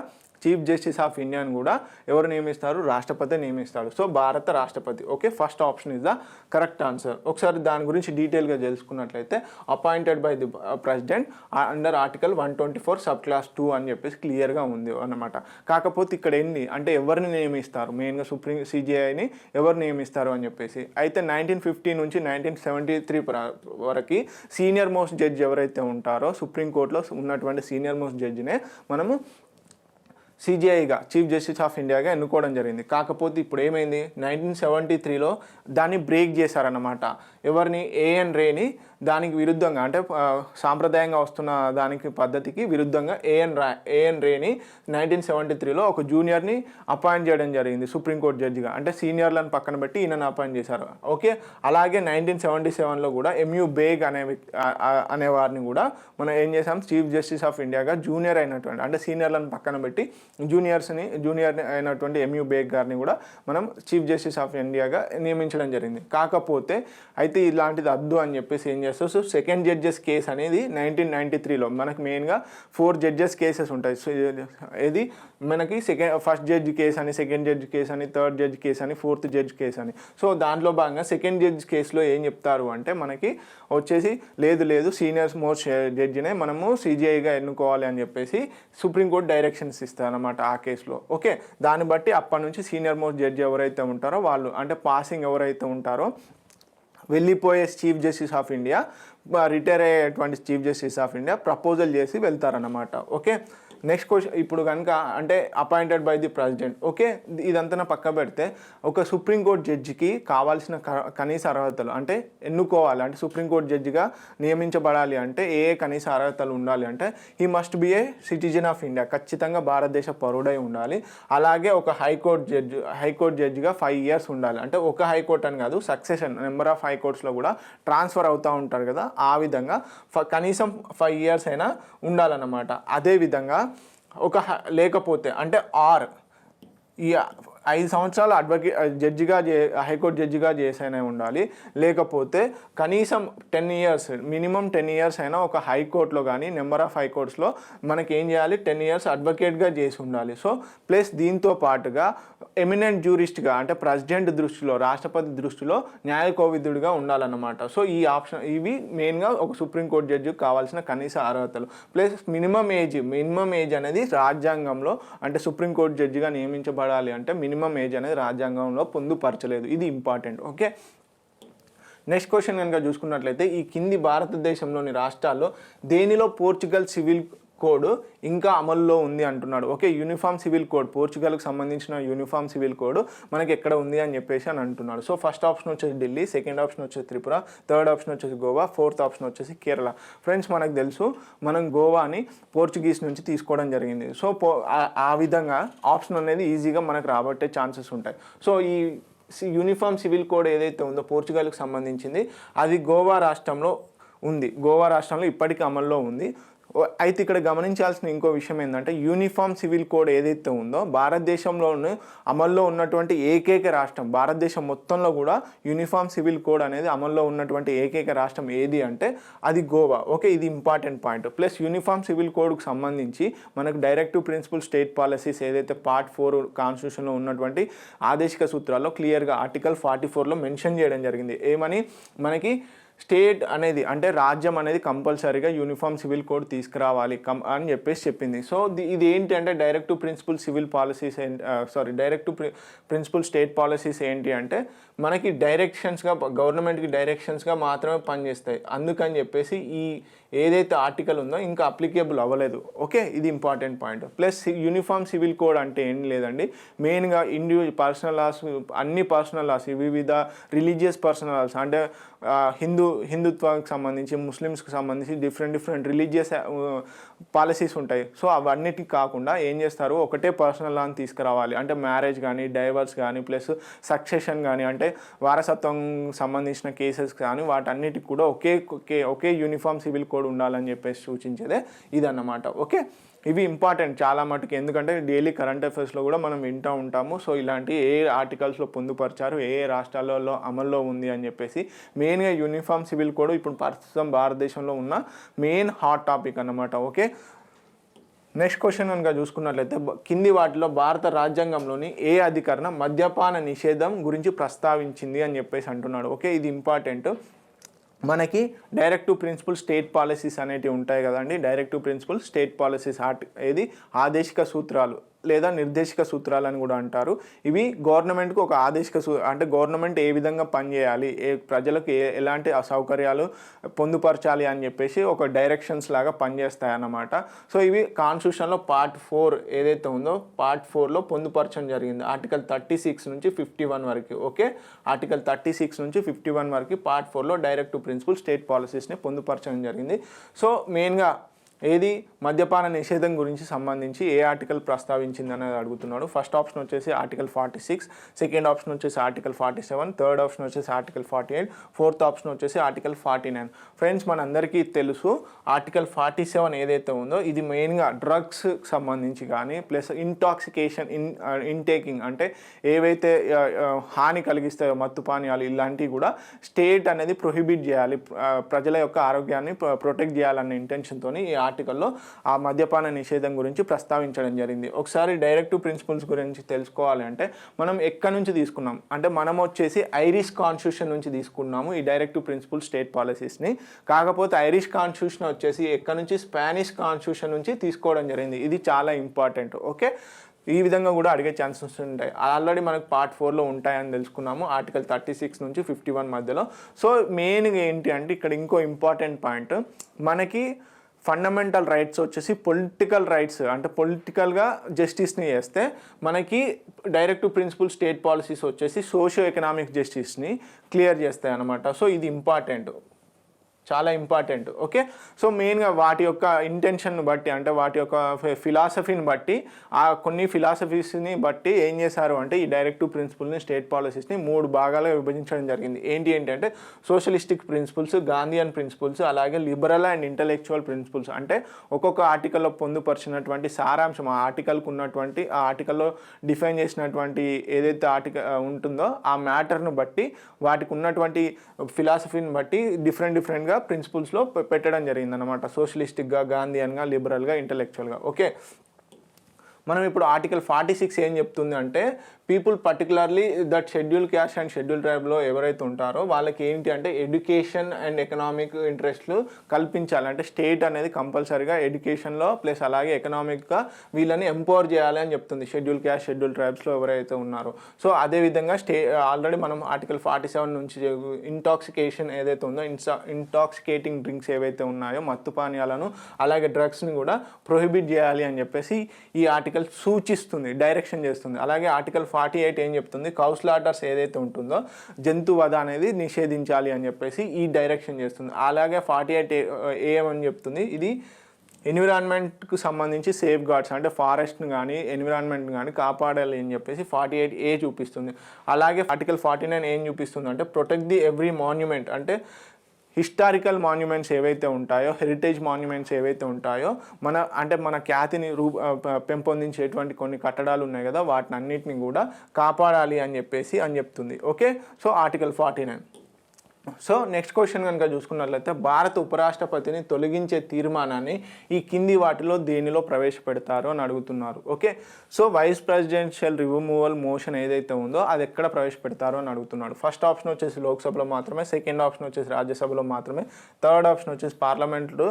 చీఫ్ జస్టిస్ ఆఫ్ ఇండియాని కూడా ఎవరు నియమిస్తారు, రాష్ట్రపతి నియమిస్తాడు. సో భారత రాష్ట్రపతి. Okay, first option is the correct answer. ఒకసారి దాని గురించి డీటెయిల్గా తెలుసుకున్నట్లయితే appointed by the president under article 124 sub clause 2 అని చెప్పేసి క్లియర్గా ఉంది అన్నమాట. కాకపోతే ఇక్కడ ఏంటి అంటే ఎవరిని నియమిస్తారు, మెయిన్గా CJIని ఎవరు నియమిస్తారు అని చెప్పేసి అయితే 1950 నుంచి 1973 వరకు సీనియర్ మోస్ట్ జడ్జి ఎవరైతే ఉంటారో సుప్రీంకోర్టులో ఉన్నటువంటి సీనియర్ మోస్ట్ జడ్జినే మనము CJIగా, చీఫ్ జస్టిస్ ఆఫ్ ఇండియాగా ఎన్నుకోవడం జరిగింది. కాకపోతే ఇప్పుడు ఏమైంది, 1973లో దాన్ని బ్రేక్ చేశారన్నమాట. ఎవరిని, AN రేని దానికి విరుద్ధంగా అంటే సాంప్రదాయంగా వస్తున్న దానికి పద్ధతికి విరుద్ధంగా AN రేని 1973లో ఒక జూనియర్ని అపాయింట్ చేయడం జరిగింది సుప్రీంకోర్టు జడ్జిగా. అంటే సీనియర్లను పక్కన పెట్టి ఈయనను అపాయింట్ చేశారు. ఓకే, అలాగే 1977లో కూడా MU బేగ్ అనే వారిని కూడా మనం ఏం చేసాం, చీఫ్ జస్టిస్ ఆఫ్ ఇండియాగా జూనియర్ అయినటువంటి అంటే సీనియర్లను పక్కన పెట్టి జూనియర్ అయినటువంటి MU బేగ్ గారిని కూడా మనం చీఫ్ జస్టిస్ ఆఫ్ ఇండియాగా నియమించడం జరిగింది. కాకపోతే అయితే ఇలాంటిది వద్దు అని చెప్పేసి ఏం చేస్తారు, సో సెకండ్ జడ్జెస్ కేసు అనేది 1993లో మనకి మెయిన్గా 4 జడ్జెస్ కేసెస్ ఉంటాయి. ఇది మనకి ఫస్ట్ జడ్జి కేసు అని, సెకండ్ జడ్జి కేసు అని, థర్డ్ జడ్జి కేసు అని, ఫోర్త్ జడ్జి కేసు అని. సో దాంట్లో భాగంగా సెకండ్ జడ్జి కేసులో ఏం చెప్తారు అంటే మనకి వచ్చేసి లేదు సీనియర్ మోస్ట్ జడ్జినే మనము CJIగా ఎన్నుకోవాలి అని చెప్పేసి సుప్రీంకోర్టు డైరెక్షన్స్ ఇస్తారు అన్నమాట ఆ కేసులో. ఓకే, దాన్ని బట్టి అప్పటి నుంచి సీనియర్ మోస్ట్ జడ్జి ఎవరైతే ఉంటారో వాళ్ళు అంటే పాసింగ్ ఎవరైతే ఉంటారో వెళ్ళిపోయే chief justice of India, retire అయ్యేటువంటి chief justice of India proposal చేసి వెళ్తారన్నమాట. ఓకే, నెక్స్ట్ క్వశ్చన్ ఇప్పుడు కనుక అంటే appointed by the president. Okay, ఇదంతా పక్క పెడితే ఒక సుప్రీంకోర్టు జడ్జికి కావాల్సిన కనీస అర్హతలు అంటే ఎన్నుకోవాలి అంటే సుప్రీంకోర్టు జడ్జిగా నియమించబడాలి అంటే ఏ కనీస అర్హతలు ఉండాలి అంటే he must be A citizen of India, ఖచ్చితంగా భారతదేశ పౌరుడై ఉండాలి. అలాగే ఒక హైకోర్టు జడ్జిగా 5 years ఉండాలి. అంటే ఒక హైకోర్టు అని కాదు, సక్సెషన్ నెంబర్ ఆఫ్ హైకోర్ట్స్లో కూడా ట్రాన్స్ఫర్ అవుతూ ఉంటారు కదా, ఆ విధంగా కనీసం 5 years అయినా ఉండాలన్నమాట. అదేవిధంగా లేకపోతే అంటే ఈ 5 సంవత్సరాలు జడ్జిగా హైకోర్టు జడ్జిగా చేసైనా ఉండాలి, లేకపోతే కనీసం 10 years మినిమం 10 years అయినా ఒక హైకోర్టులో కానీ నెంబర్ ఆఫ్ హైకోర్ట్స్లో మనకి ఏం చేయాలి, 10 years అడ్వకేట్గా చేసి ఉండాలి. సో ప్లస్ దీంతో పాటుగా ఎమినెంట్ జ్యూరిస్ట్గా అంటే ప్రెసిడెంట్ దృష్టిలో, రాష్ట్రపతి దృష్టిలో న్యాయకోవిదుడిగా ఉండాలన్నమాట. సో ఈ ఆప్షన్ ఇవి మెయిన్గా ఒక సుప్రీంకోర్టు జడ్జికి కావాల్సిన కనీస అర్హతలు. ప్లస్ మినిమం ఏజ్ అనేది రాజ్యాంగంలో అంటే సుప్రీంకోర్టు జడ్జిగా నియమించబడాలి అంటే మినిమం ఏజ్ అనేది రాజ్యాంగంలో పొందుపరచలేదు. ఇది ఇంపార్టెంట్. ఓకే, నెక్స్ట్ క్వశ్చన్ కనుక చూసుకున్నట్లయితే ఈ కింది భారతదేశంలోని రాష్ట్రాల్లో దేనిలో పోర్చుగల్ సివిల్ కోడ్ ఇంకా అమల్లో ఉంది అంటున్నాడు. ఓకే, యూనిఫామ్ సివిల్ కోడ్, పోర్చుగల్కి సంబంధించిన యూనిఫామ్ సివిల్ కోడ్ మనకి ఎక్కడ ఉంది అని చెప్పేసి అని అంటున్నాడు. సో ఫస్ట్ ఆప్షన్ వచ్చేసి ఢిల్లీ, సెకండ్ ఆప్షన్ వచ్చేసి త్రిపుర, థర్డ్ ఆప్షన్ వచ్చేసి గోవా, ఫోర్త్ ఆప్షన్ వచ్చేసి కేరళ. ఫ్రెండ్స్ మనకు తెలుసు మనం గోవాని పోర్చుగీస్ నుంచి తీసుకోవడం జరిగింది. సో ఆ విధంగా ఆప్షన్ అనేది ఈజీగా మనకు రాబట్టే ఛాన్సెస్ ఉంటాయి. సో ఈ యూనిఫామ్ సివిల్ కోడ్ ఏదైతే ఉందో పోర్చుగల్కి సంబంధించింది అది గోవా రాష్ట్రంలో ఉంది. గోవా రాష్ట్రంలో ఇప్పటికీ అమల్లో ఉంది. అయితే ఇక్కడ గమనించాల్సిన ఇంకో విషయం ఏంటంటే యూనిఫామ్ సివిల్ కోడ్ ఏదైతే ఉందో భారతదేశంలోనే అమల్లో ఉన్నటువంటి ఏకైక రాష్ట్రం, భారతదేశం మొత్తంలో కూడా యూనిఫామ్ సివిల్ కోడ్ అనేది అమల్లో ఉన్నటువంటి ఏకైక రాష్ట్రం ఏది అంటే అది గోవా. ఓకే, ఇది important point. Plus uniform civil కోడ్కు సంబంధించి మనకు డైరెక్టివ్ ప్రిన్సిపల్ స్టేట్ పాలసీస్ ఏదైతే పార్ట్ 4 కాన్స్టిట్యూషన్లో ఉన్నటువంటి ఆదేశిక సూత్రాల్లో క్లియర్గా ఆర్టికల్ 44లో మెన్షన్ చేయడం జరిగింది. ఏమని, మనకి స్టేట్ అనేది అంటే రాజ్యం అనేది కంపల్సరీగా యూనిఫామ్ సివిల్ కోడ్ తీసుకురావాలి అని చెప్పేసి చెప్పింది. సో ఇది ఏంటి అంటే directive principle civil policies directive principle state policies ఏంటి అంటే మనకి డైరెక్షన్స్గా, గవర్నమెంట్కి డైరెక్షన్స్గా మాత్రమే పనిచేస్తాయి. అందుకని చెప్పేసి ఈ ఏదైతే ఆర్టికల్ ఉందో ఇంకా అప్లికేబుల్ అవ్వలేదు. ఓకే, ఇది important point. Plus uniform civil code అంటే ఏం లేదండి, మెయిన్గా పర్సనల్ లాస్, అన్ని పర్సనల్ లాస్, వివిధ రిలీజియస్ పర్సనల్ లాస్ అంటే హిందుత్వానికి సంబంధించి, ముస్లిమ్స్కి సంబంధించి డిఫరెంట్ రిలీజియస్ పాలసీస్ ఉంటాయి. సో అవన్నిటికి కాకుండా ఏం చేస్తారు, ఒకటే పర్సనల్ లాని తీసుకురావాలి. అంటే మ్యారేజ్ కానీ, డైవర్స్ కానీ, ప్లస్ సక్సెషన్ కానీ, అంటే వారసత్వం సంబంధించిన కేసెస్ కానీ వాటన్నిటికి కూడా ఒకే యూనిఫామ్ సివిల్ కోడ్ ఉండాలని చెప్పేసి సూచించేదే ఇదన్నమాట. ఓకే, ఇవి ఇంపార్టెంట్ చాలా మటుకు, ఎందుకంటే డైలీ కరెంట్ అఫైర్స్లో కూడా మనం వింటూ ఉంటాము. సో ఇలాంటి ఏ ఆర్టికల్స్లో పొందుపరిచారు, ఏ రాష్ట్రాలలో అమల్లో ఉంది అని చెప్పేసి మెయిన్గా యూనిఫామ్ సివిల్ కోడ్ ఇప్పుడు ప్రస్తుతం భారతదేశంలో ఉన్న మెయిన్ హాట్ టాపిక్ అన్నమాట. ఓకే, నెక్స్ట్ క్వశ్చన్ కనుక చూసుకున్నట్లయితే కింది వాటిలో భారత రాజ్యాంగంలోని ఏ అధికరణ మద్యపాన నిషేధం గురించి ప్రస్తావించింది అని చెప్పేసి అంటున్నాడు. ఓకే, ఇది ఇంపార్టెంట్. మనకి డైరెక్టివ్ ప్రిన్సిపల్ స్టేట్ పాలసీస్ అనేటివి ఉంటాయి కదండి. డైరెక్టివ్ ప్రిన్సిపల్ స్టేట్ పాలసీస్ ఏది ఆదేశిక సూత్రాలు లేదా నిర్దేశిక సూత్రాలు అని కూడా అంటారు. ఇవి గవర్నమెంట్కి ఒక ఆదేశిక అంటే గవర్నమెంట్ ఏ విధంగా పనిచేయాలి, ప్రజలకు ఎలాంటి అసౌకర్యాలు పొందుపరచాలి అని చెప్పేసి ఒక డైరెక్షన్స్ లాగా పనిచేస్తాయి అన్నమాట. సో ఇవి కాన్స్టిట్యూషన్లో పార్ట్ 4 ఏదైతే ఉందో పార్ట్ 4లో పొందుపరచడం జరిగింది. ఆర్టికల్ 36 నుంచి 51 వరకు. ఓకే, ఆర్టికల్ 36 నుంచి 51 వరకు పార్ట్ 4లో డైరెక్టివ్ ప్రిన్సిపల్ స్టేట్ పాలసీస్ని పొందుపరచడం జరిగింది. సో మెయిన్గా ఏది మద్యపాన నిషేధం గురించి సంబంధించి ఏ ఆర్టికల్ ప్రస్తావించింది అనేది అడుగుతున్నాడు. ఫస్ట్ ఆప్షన్ వచ్చేసి ఆర్టికల్ 46, సెకండ్ ఆప్షన్ వచ్చేసి ఆర్టికల్ 47, థర్డ్ ఆప్షన్ వచ్చేసి ఆర్టికల్ 48, ఫోర్త్ ఆప్షన్ వచ్చేసి ఆర్టికల్ 49. ఫ్రెండ్స్ మనందరికీ తెలుసు ఆర్టికల్ 47 ఏదైతే ఉందో ఇది మెయిన్గా డ్రగ్స్ సంబంధించి కానీ, ప్లస్ ఇంటాక్సికేషన్ ఇంటేకింగ్ అంటే ఏవైతే హాని కలిగిస్తాయో మత్తు పానీయాలు ఇలాంటివి కూడా స్టేట్ అనేది ప్రొహిబిట్ చేయాలి, ప్రజల యొక్క ఆరోగ్యాన్ని ప్రొటెక్ట్ చేయాలన్న ఇంటెన్షన్తో ఈ ఆర్టికల్లో ఆ మద్యపాన నిషేధం గురించి ప్రస్తావించడం జరిగింది. ఒకసారి డైరెక్టివ్ ప్రిన్సిపల్స్ గురించి తెలుసుకోవాలి అంటే మనం ఎక్కడి నుంచి తీసుకున్నాం అంటే మనం వచ్చేసి ఐరిష్ కాన్స్టిట్యూషన్ నుంచి తీసుకున్నాము ఈ డైరెక్టివ్ ప్రిన్సిపల్ స్టేట్ పాలసీస్ని. కాకపోతే ఐరిష్ కాన్స్టిట్యూషన్ వచ్చేసి ఎక్కడి నుంచి స్పానిష్ కాన్స్టిట్యూషన్ నుంచి తీసుకోవడం జరిగింది. ఇది చాలా ఇంపార్టెంట్. ఓకే, ఈ విధంగా కూడా అడిగే ఛాన్సెస్ ఉంటాయి. ఆల్రెడీ మనకు పార్ట్ 4లో ఉంటాయని తెలుసుకున్నాము ఆర్టికల్ 36 నుంచి 51 మధ్యలో. సో మెయిన్గా ఏంటి అంటే ఇక్కడ ఇంకో ఇంపార్టెంట్ పాయింట్, మనకి ఫండమెంటల్ రైట్స్ వచ్చేసి పొలిటికల్ రైట్స్ అంటే పొలిటికల్గా జస్టిస్ని చేస్తే, మనకి డైరెక్టివ్ ప్రిన్సిపల్ స్టేట్ పాలసీస్ వచ్చేసి సోషియో ఎకనామిక్ జస్టిస్ని క్లియర్ చేస్తాయి అన్నమాట. సో ఇది ఇంపార్టెంట్, చాలా ఇంపార్టెంట్. ఓకే, సో మెయిన్గా వాటి యొక్క ఇంటెన్షన్ బట్టి అంటే వాటి యొక్క ఫిలాసఫీని బట్టి కొన్ని ఫిలాసఫీస్ని బట్టి ఏం చేశారు అంటే ఈ డైరెక్టివ్ ప్రిన్సిపల్ని స్టేట్ పాలసీస్ని 3 భాగాలుగా విభజించడం జరిగింది. ఏంటంటే సోషలిస్టిక్ ప్రిన్సిపల్స్, గాంధీయన్ ప్రిన్సిపల్స్, అలాగే లిబరల్ అండ్ ఇంటలెక్చువల్ ప్రిన్సిపల్స్. అంటే ఒక్కొక్క ఆర్టికల్లో పొందుపరిచినటువంటి సారాంశం ఆ ఆర్టికల్కు ఉన్నటువంటి ఆ ఆర్టికల్లో డిఫైన్ చేసినటువంటి ఏదైతే ఆర్టికల్ ఉంటుందో ఆ మ్యాటర్ను బట్టి వాటికి ఉన్నటువంటి ఫిలాసఫీని బట్టి డిఫరెంట్గా ప్రిన్సిపల్స్లో పెట్టడం జరిగింది అనమాట. సోషలిస్టిక్గా, గాంధీయన్గా, లిబరల్గా, ఇంటలెక్చువల్గా. ఓకే, మనం ఇప్పుడు ఆర్టికల్ 46 ఏం చెప్తుంది అంటే people particularly that schedule caste and schedule ట్రైబ్లో ఎవరైతే ఉంటారో వాళ్ళకి ఏంటి అంటే ఎడ్యుకేషన్ అండ్ ఎకనామిక్ ఇంట్రెస్ట్లు కల్పించాలి. అంటే స్టేట్ అనేది కంపల్సరీగా ఎడ్యుకేషన్లో ప్లస్ అలాగే ఎకనామిక్గా వీళ్ళని ఎంపవర్ చేయాలి అని చెప్తుంది షెడ్యూల్ క్యాస్ట్ షెడ్యూల్ ట్రైబ్స్లో ఎవరైతే ఉన్నారో. సో అదేవిధంగా ఆల్రెడీ మనం ఆర్టికల్ 47 నుంచి ఇంటాక్సికేషన్ ఏదైతే ఉందో ఇంటాక్సికేటింగ్ డ్రింక్స్ ఏవైతే ఉన్నాయో మత్తు పానీయాలను అలాగే డ్రగ్స్ని కూడా ప్రొహిబిట్ చేయాలి అని చెప్పేసి ఈ ఆర్టికల్ సూచిస్తుంది, డైరెక్షన్ చేస్తుంది. అలాగే ఆర్టికల్ 48 ఏం చెప్తుంది, కౌస్లాటర్స్ ఏదైతే ఉంటుందో జంతువధ అనేది నిషేధించాలి అని చెప్పేసి ఈ డైరెక్షన్ చేస్తుంది. అలాగే 48 ఏమని చెప్తుంది, ఇది ఎన్విరాన్మెంట్కు సంబంధించి సేఫ్ గార్డ్స్ అంటే ఫారెస్ట్ని కానీ ఎన్విరాన్మెంట్ని కానీ కాపాడాలి అని చెప్పేసి 48A చూపిస్తుంది. అలాగే ఆర్టికల్ 49 ఏం చూపిస్తుంది అంటే ప్రొటెక్ట్ ది ఎవ్రీ మాన్యుమెంట్ అంటే హిస్టారికల్ మాన్యుమెంట్స్ ఏవైతే ఉంటాయో హెరిటేజ్ మాన్యుమెంట్స్ ఏవైతే ఉంటాయో మన ఖ్యాతిని పెంపొందించేటువంటి కొన్ని కట్టడాలు ఉన్నాయి కదా వాటిని అన్నిటిని కూడా కాపాడాలి అని చెప్తుంది. Okay, so article 49. So next question కనుక చూసుకున్నట్లయితే భారత ఉపరాష్ట్రపతిని తొలగించే తీర్మానాన్ని ఈ కింది వాటిలో దేనిలో ప్రవేశపెడతారో అని అడుగుతున్నారు. Okay, so vice presidential removal motion ఏదైతే ఉందో అది ఎక్కడ ప్రవేశపెడతారో అని అడుగుతున్నాడు. ఫస్ట్ ఆప్షన్ వచ్చేసి లోక్సభలో మాత్రమే, సెకండ్ ఆప్షన్ వచ్చేసి రాజ్యసభలో మాత్రమే, థర్డ్ ఆప్షన్ వచ్చేసి పార్లమెంట్లో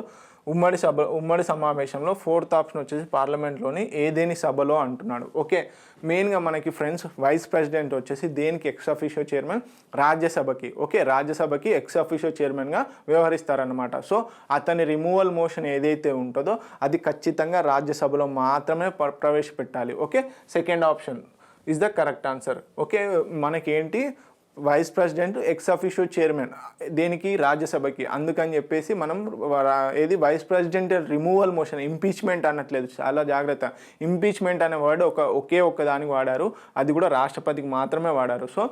ఉమ్మడి సమావేశంలో, ఫోర్త్ ఆప్షన్ వచ్చేసి పార్లమెంట్లోని ఏదేని సభలో అంటున్నాడు. ఓకే, మెయిన్గా మనకి ఫ్రెండ్స్ వైస్ ప్రెసిడెంట్ వచ్చేసి దేనికి ఎక్స్ అఫీషియో చైర్మన్, రాజ్యసభకి. ఓకే, రాజ్యసభకి ఎక్స్ అఫీషియో చైర్మన్గా వ్యవహరిస్తారనమాట. సో అతని రిమూవల్ మోషన్ ఏదైతే ఉంటుందో అది ఖచ్చితంగా రాజ్యసభలో మాత్రమే ప్రవేశపెట్టాలి. Okay, second option is the correct answer. Okay, మనకేంటి vice president ex officio chairman దేనికి, రాజ్యసభకి. అందుకని చెప్పేసి మనం ఏది వైస్ ప్రెసిడెంట్ రిమూవల్ మోషన్, ఇంపీచ్మెంట్ అనట్లేదు, చాలా జాగ్రత్త. ఇంపీచ్మెంట్ అనే వర్డ్ ఒకే దానికి వాడారు, అది కూడా రాష్ట్రపతికి మాత్రమే వాడారు. సో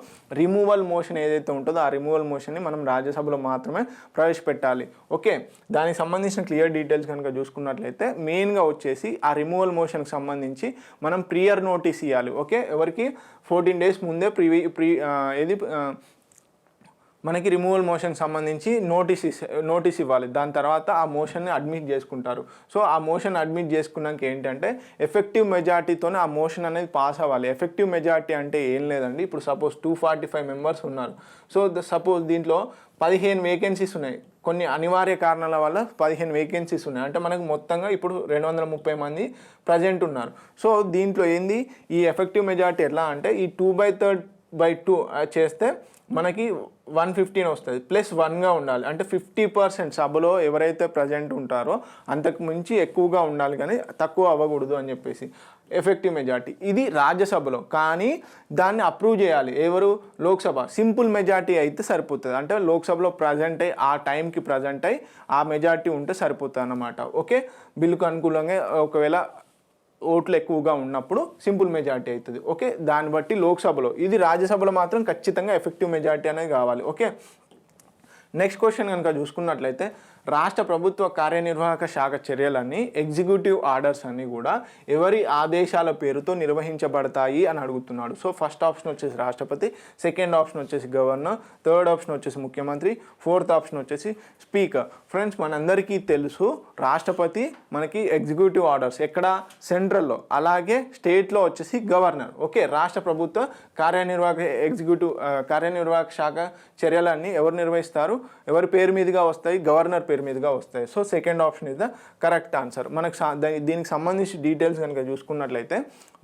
రిమూవల్ మోషన్ ఏదైతే ఉంటుందో ఆ రిమూవల్ మోషన్ని మనం రాజ్యసభలో మాత్రమే ప్రవేశపెట్టాలి. ఓకే, దానికి సంబంధించిన క్లియర్ డీటెయిల్స్ కనుక చూసుకున్నట్లయితే మెయిన్గా వచ్చేసి ఆ రిమూవల్ మోషన్కి సంబంధించి మనం ప్రియర్ నోటీస్ ఇవ్వాలి. ఓకే, ఎవరికి 14 days ముందే మనకి రిమూవల్ మోషన్ సంబంధించి నోటీస్ ఇవ్వాలి. దాని తర్వాత ఆ మోషన్ని అడ్మిట్ చేసుకుంటారు. సో ఆ మోషన్ అడ్మిట్ చేసుకున్నాక ఏంటంటే ఎఫెక్టివ్ మెజార్టీతోనే ఆ మోషన్ అనేది పాస్ అవ్వాలి. ఎఫెక్టివ్ మెజార్టీ అంటే ఏం లేదండి, ఇప్పుడు సపోజ్ 245 మెంబర్స్ ఉన్నారు. సో సపోజ్ దీంట్లో 15 వేకెన్సీస్ ఉన్నాయి, కొన్ని అనివార్య కారణాల వల్ల 15 వేకెన్సీస్ ఉన్నాయి. అంటే మనకు మొత్తంగా ఇప్పుడు 230 మంది ప్రజెంట్ ఉన్నారు. సో దీంట్లో ఏంది ఈ ఎఫెక్టివ్ మెజార్టీ ఎట్లా అంటే ఈ 2/3/2 చేస్తే మనకి 115 వస్తుంది, +1గా ఉండాలి. అంటే 50% సభలో ఎవరైతే ప్రజెంట్ ఉంటారో అంతకు మించి ఎక్కువగా ఉండాలి, కానీ తక్కువ అవ్వకూడదు అని చెప్పేసి ఎఫెక్టివ్ మెజార్టీ. ఇది రాజ్యసభలో, కానీ దాన్ని అప్రూవ్ చేయాలి ఎవరు, లోక్సభ. సింపుల్ మెజార్టీ అయితే సరిపోతుంది, అంటే లోక్సభలో ప్రజెంట్ అయ్యి ఆ టైంకి ప్రజెంట్ అయ్యి ఆ మెజార్టీ ఉంటే సరిపోతుంది అన్నమాట. ఓకే, బిల్లుకు అనుకూలంగా ఒకవేళ ఓట్లు ఎక్కువగా ఉన్నప్పుడు సింపుల్ మెజార్టీ అవుతుంది. ఓకే, దాన్ని బట్టి లోక్సభలో, ఇది రాజ్యసభలో మాత్రం ఖచ్చితంగా ఎఫెక్టివ్ మెజార్టీ అనేది కావాలి. ఓకే, నెక్స్ట్ క్వశ్చన్ కనుక చూసుకున్నట్లయితే రాష్ట్ర ప్రభుత్వ కార్యనిర్వాహక శాఖ చర్యలన్నీ ఎగ్జిక్యూటివ్ ఆర్డర్స్ అన్నీ కూడా ఎవరి ఆదేశాల పేరుతో నిర్వహించబడతాయి అని అడుగుతున్నాడు. సో ఫస్ట్ ఆప్షన్ వచ్చేసి రాష్ట్రపతి, సెకండ్ ఆప్షన్ వచ్చేసి గవర్నర్, థర్డ్ ఆప్షన్ వచ్చేసి ముఖ్యమంత్రి, ఫోర్త్ ఆప్షన్ వచ్చేసి స్పీకర్. ఫ్రెండ్స్, మనందరికీ తెలుసు రాష్ట్రపతి మనకి ఎగ్జిక్యూటివ్ ఆర్డర్స్ ఎక్కడ, సెంట్రల్లో, అలాగే స్టేట్లో వచ్చేసి గవర్నర్. ఓకే, రాష్ట్ర ప్రభుత్వ కార్యనిర్వాహక శాఖ చర్యలన్నీ ఎవరు నిర్వహిస్తారు, ఎవరి పేరు మీదుగా వస్తాయి, గవర్నర్ పేరు మీదుగా వస్తాయి. So second option is the correct answer. మనకు దీనికి సంబంధించి డీటెయిల్స్ కనుక చూసుకున్నట్లయితే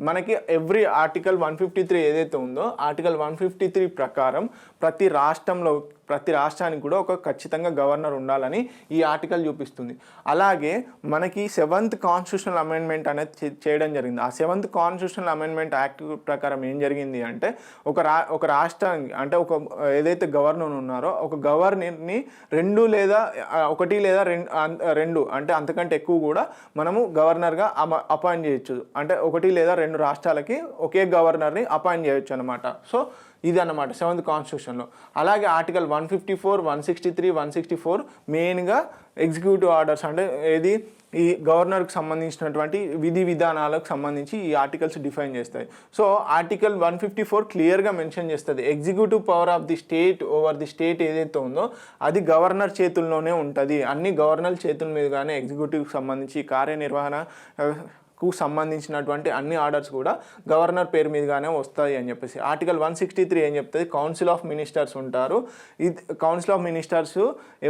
మనకి ఎవ్రీ ఆర్టికల్ 153 ఏదైతే ఉందో ఆర్టికల్ 153 ప్రకారం ప్రతి రాష్ట్రానికి కూడా ఒక ఖచ్చితంగా గవర్నర్ ఉండాలని ఈ ఆర్టికల్ చూపిస్తుంది. అలాగే మనకి 7th కాన్స్టిట్యూషనల్ అమెండ్మెంట్ అనేది చేయడం జరిగింది. ఆ 7th కాన్స్టిట్యూషనల్ అమెండ్మెంట్ యాక్ట్ ప్రకారం ఏం జరిగింది అంటే ఒక రాష్ట్రానికి అంటే ఏదైతే గవర్నర్ ఉన్నారో ఒక గవర్నర్ని 1 లేదా 2 అంటే అంతకంటే ఎక్కువ కూడా మనము గవర్నర్గా అపాయింట్ చేయొచ్చు. అంటే 1 లేదా 2 రాష్ట్రాలకి ఒకే గవర్నర్ని అపాయింట్ చేయొచ్చు అనమాట. సో ఇది అన్నమాట 7th కాన్స్టిట్యూషన్లో. అలాగే ఆర్టికల్ 154, 163, 164 మెయిన్గా ఎగ్జిక్యూటివ్ ఆర్డర్స్ అంటే ఏది ఈ గవర్నర్కి సంబంధించినటువంటి విధి విధానాలకు సంబంధించి ఈ ఆర్టికల్స్ డిఫైన్ చేస్తాయి. సో ఆర్టికల్ 154 క్లియర్గా మెన్షన్ చేస్తుంది executive power of the state over the state ఏదైతే ఉందో అది గవర్నర్ చేతుల్లోనే ఉంటుంది. అన్ని గవర్నర్ చేతుల మీదుగానే ఎగ్జిక్యూటివ్కి సంబంధించి కు సంబంధించినటువంటి అన్ని ఆర్డర్స్ కూడా గవర్నర్ పేరు మీదుగానే వస్తాయి అని చెప్పేసి. ఆర్టికల్ 163 ఏం చెప్తుంది, కౌన్సిల్ ఆఫ్ మినిస్టర్స్ ఉంటారు. ఇది కౌన్సిల్ ఆఫ్ మినిస్టర్స్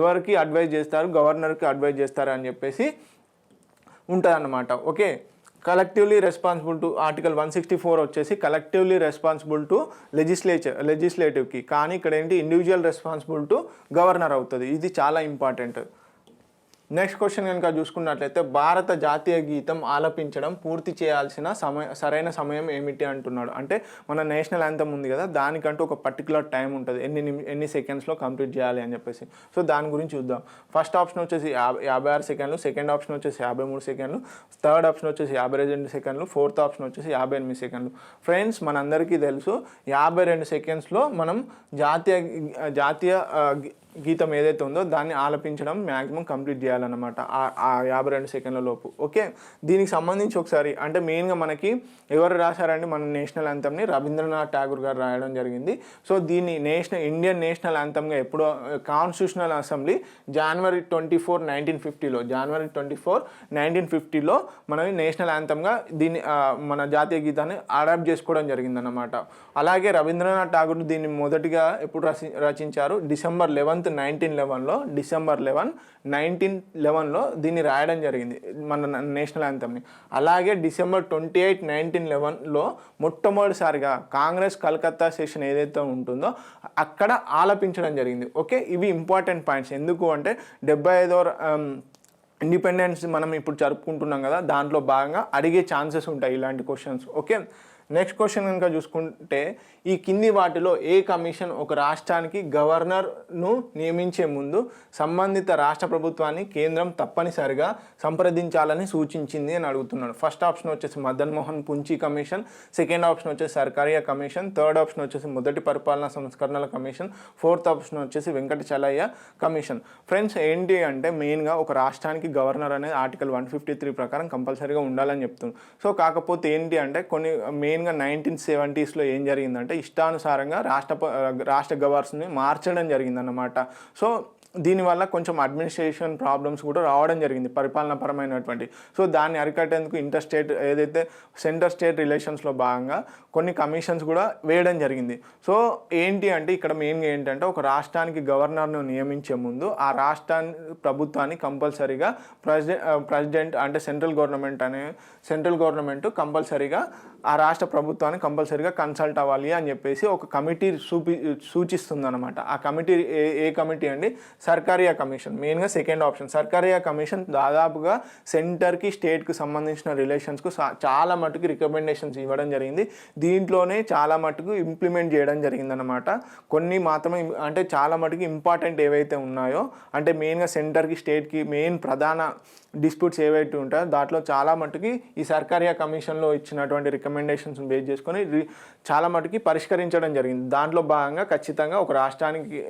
ఎవరికి అడ్వైజ్ చేస్తారు, గవర్నర్కి అడ్వైజ్ చేస్తారు అని చెప్పేసి ఉంటుంది అన్నమాట. Okay, collectively responsible to article 164 వచ్చేసి కలెక్టివ్లీ రెస్పాన్సిబుల్ టు లెజిస్లేటివ్కి, కానీ ఇక్కడ ఏంటి ఇండివిజువల్ రెస్పాన్సిబుల్ టు గవర్నర్ అవుతుంది. ఇది చాలా ఇంపార్టెంట్. నెక్స్ట్ క్వశ్చన్ కనుక చూసుకున్నట్లయితే భారత జాతీయ గీతం ఆలపించడం పూర్తి చేయాల్సిన సరైన సమయం ఏమిటి అంటున్నాడు. అంటే మన నేషనల్ యాంథమ్ ఉంది కదా, దానికంటూ ఒక పర్టికులర్ టైం ఉంటుంది, ఎన్ని సెకండ్స్లో కంప్లీట్ చేయాలి అని చెప్పేసి. సో దాని గురించి చూద్దాం. ఫస్ట్ ఆప్షన్ వచ్చేసి 56 సెకండ్లు, సెకండ్ ఆప్షన్ వచ్చేసి 53 సెకండ్లు, థర్డ్ ఆప్షన్ వచ్చేసి 52 సెకండ్లు, ఫోర్త్ ఆప్షన్ వచ్చేసి 58 సెకండ్లు. ఫ్రెండ్స్, మనందరికీ తెలుసు 52 సెకండ్స్లో మనం జాతీయ గీతం ఏదైతే ఉందో దాన్ని ఆలపించడం మ్యాక్సిమం కంప్లీట్ చేయాలన్నమాట ఆ 52 సెకండ్ల లోపు. ఓకే, దీనికి సంబంధించి ఒకసారి అంటే మెయిన్గా మనకి ఎవరు రాశారంటే మన నేషనల్ యాంథమ్ని రవీంద్రనాథ్ ఠాగూర్ గారు రాయడం జరిగింది. సో దీన్ని ఇండియన్ నేషనల్ యాంథమ్గా ఎప్పుడో కాన్స్టిట్యూషనల్ అసెంబ్లీ జనవరి 24, 1950లో మనం నేషనల్ యాంథమ్గా దీన్ని మన జాతీయ గీతాన్ని అడాప్ట్ చేసుకోవడం జరిగిందన్నమాట. అలాగే రవీంద్రనాథ్ ఠాగూర్ దీన్ని మొదటిగా ఎప్పుడు రచించారు, డిసెంబర్ 11, 1911లో దీన్ని రాయడం జరిగింది మన నేషనల్ యాంథమ్ని. అలాగే డిసెంబర్ 28, 1911లో మొట్టమొదటిసారిగా కాంగ్రెస్ కలకత్తా సెషన్ ఏదైతే ఉంటుందో అక్కడ ఆలపించడం జరిగింది. ఓకే, ఇవి ఇంపార్టెంట్ పాయింట్స్. ఎందుకు అంటే 75వ ఇండిపెండెన్స్ మనం ఇప్పుడు జరుపుకుంటున్నాం కదా, దాంట్లో భాగంగా అడిగే ఛాన్సెస్ ఉంటాయి ఇలాంటి క్వశ్చన్స్. ఓకే, నెక్స్ట్ క్వశ్చన్ కనుక చూసుకుంటే ఈ కింది వాటిలో ఏ కమిషన్ ఒక రాష్ట్రానికి గవర్నర్ను నియమించే ముందు సంబంధిత రాష్ట్ర ప్రభుత్వాన్ని కేంద్రం తప్పనిసరిగా సంప్రదించాలని సూచించింది అని అడుగుతున్నాడు. ఫస్ట్ ఆప్షన్ వచ్చేసి Madan Mohan Punchhi commission, second option వచ్చేసి సర్కారియా కమిషన్, థర్డ్ ఆప్షన్ వచ్చేసి మొదటి పరిపాలనా సంస్కరణల కమిషన్, ఫోర్త్ ఆప్షన్ వచ్చేసి వెంకటచలయ్య కమిషన్. ఫ్రెండ్స్, ఏంటి అంటే మెయిన్గా ఒక రాష్ట్రానికి గవర్నర్ అనేది ఆర్టికల్ 153 ప్రకారం కంపల్సరీగా ఉండాలని చెప్తుంది. సో కాకపోతే ఏంటి అంటే కొన్ని మెయిన్గా 1970sలో ఏం జరిగిందంటే ఇష్టానుసారంగా రాష్ట్ర గవర్నర్స్ని మార్చడం జరిగిందన్నమాట. సో దీనివల్ల కొంచెం అడ్మినిస్ట్రేషన్ ప్రాబ్లమ్స్ కూడా రావడం జరిగింది పరిపాలనాపరమైనటువంటి. సో దాన్ని అరికట్టేందుకు సెంటర్ స్టేట్ రిలేషన్స్లో భాగంగా కొన్ని కమిషన్స్ కూడా వేయడం జరిగింది. సో ఏంటి అంటే ఇక్కడ మెయిన్గా ఏంటంటే ఒక రాష్ట్రానికి గవర్నర్ను నియమించే ముందు ఆ ప్రభుత్వాన్ని కంపల్సరీగా ప్రెసిడెంట్ అంటే సెంట్రల్ గవర్నమెంట్ కంపల్సరీగా ఆ రాష్ట్ర ప్రభుత్వాన్ని కంపల్సరీగా కన్సల్ట్ అవ్వాలి అని చెప్పేసి ఒక కమిటీ సూచిస్తుంది అనమాట. ఆ కమిటీ ఏ కమిటీ అండి, సర్కారియా కమిషన్. మెయిన్గా సెకండ్ ఆప్షన్ సర్కారియా కమిషన్ దాదాపుగా సెంటర్కి స్టేట్కి సంబంధించిన రిలేషన్స్కు చాలా మటుకు రికమెండేషన్స్ ఇవ్వడం జరిగింది. దీంట్లోనే చాలా మటుకు ఇంప్లిమెంట్ చేయడం జరిగిందనమాట. కొన్ని మాత్రమే అంటే చాలా మటుకు ఇంపార్టెంట్ ఏవైతే ఉన్నాయో అంటే మెయిన్గా సెంటర్కి స్టేట్కి మెయిన్ ప్రధాన డిస్ప్యూట్స్ ఏవైతే ఉంటాయో దాంట్లో చాలా మటుకి ఈ సర్కారియా కమిషన్లో ఇచ్చినటువంటి రికమెండేషన్స్ బేస్ చేసుకొని చాలా మటుకి పరిష్కరించడం జరిగింది. దాంట్లో భాగంగా ఖచ్చితంగా ఒక రాష్ట్రానికి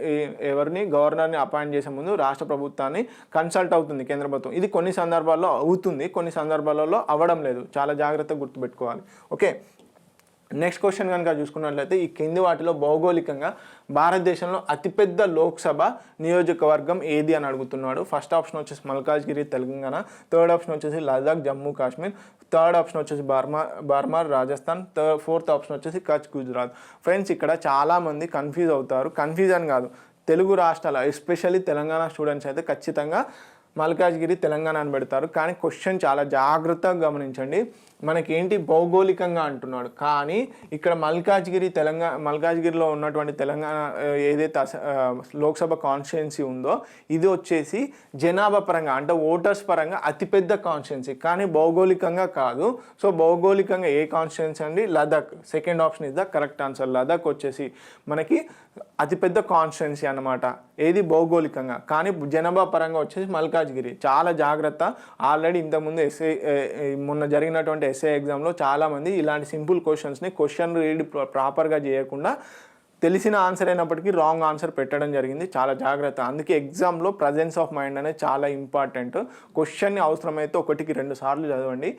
గవర్నర్ని అపాయింట్ చేసే ముందు రాష్ట్ర ప్రభుత్వాన్ని కన్సల్ట్ అవుతుంది కేంద్ర ప్రభుత్వం. ఇది కొన్ని సందర్భాల్లో అవుతుంది, కొన్ని సందర్భాలలో అవ్వడం లేదు. చాలా జాగ్రత్తగా గుర్తుపెట్టుకోవాలి. ఓకే, నెక్స్ట్ క్వశ్చన్ కనుక చూసుకున్నట్లయితే ఈ కింది వాటిలో భౌగోళికంగా భారతదేశంలో అతిపెద్ద లోక్సభ నియోజకవర్గం ఏది అని అడుగుతున్నాడు. ఫస్ట్ ఆప్షన్ వచ్చేసి మల్కాజ్గిరి తెలంగాణ, థర్డ్ ఆప్షన్ వచ్చేసి లదాఖ్ జమ్మూ కాశ్మీర్, థర్డ్ ఆప్షన్ వచ్చేసి బార్మార్ రాజస్థాన్, ఫోర్త్ ఆప్షన్ వచ్చేసి కచ్ గుజరాత్. ఫ్రెండ్స్, ఇక్కడ చాలామంది కన్ఫ్యూజ్ అవుతారు. కన్ఫ్యూజన్ కాదు, తెలుగు రాష్ట్రాల ఎస్పెషల్లీ తెలంగాణ స్టూడెంట్స్ అయితే ఖచ్చితంగా మల్కాజ్గిరి తెలంగాణ అని పెడతారు. కానీ క్వశ్చన్ చాలా జాగ్రత్తగా గమనించండి. మనకేంటి భౌగోళికంగా అంటున్నాడు, కానీ ఇక్కడ మల్కాజ్గిరిలో ఉన్నటువంటి తెలంగాణ ఏదైతే లోక్సభ కాన్స్టిట్యున్సీ ఉందో ఇది వచ్చేసి జనాభా పరంగా అంటే ఓటర్స్ పరంగా అతిపెద్ద కాన్స్టిట్యున్సీ, కానీ భౌగోళికంగా కాదు. సో భౌగోళికంగా ఏ కాన్స్టిట్యున్సీ అండి, Ladakh. Second option is the correct answer. Ladakh వచ్చేసి మనకి అతిపెద్ద కాన్స్టిట్యున్సీ అన్నమాట, ఏది భౌగోళికంగా. కానీ జనాభా పరంగా వచ్చేసి మల్కాజ్గిరి. చాలా జాగ్రత్త. ఆల్రెడీ ఇంతకుముందు మొన్న జరిగినటువంటి ఎస్ఏ ఎగ్జామ్లో చాలామంది ఇలాంటి సింపుల్ క్వశ్చన్ రీడ్ ప్రాపర్గా చేయకుండా తెలిసిన ఆన్సర్ అయినప్పటికీ రాంగ్ ఆన్సర్ పెట్టడం జరిగింది. చాలా జాగ్రత్త. అందుకే ఎగ్జామ్లో ప్రజెన్స్ ఆఫ్ మైండ్ అనేది చాలా ఇంపార్టెంట్. క్వశ్చన్ని అవసరమైతే 1-2 సార్లు చదవండి.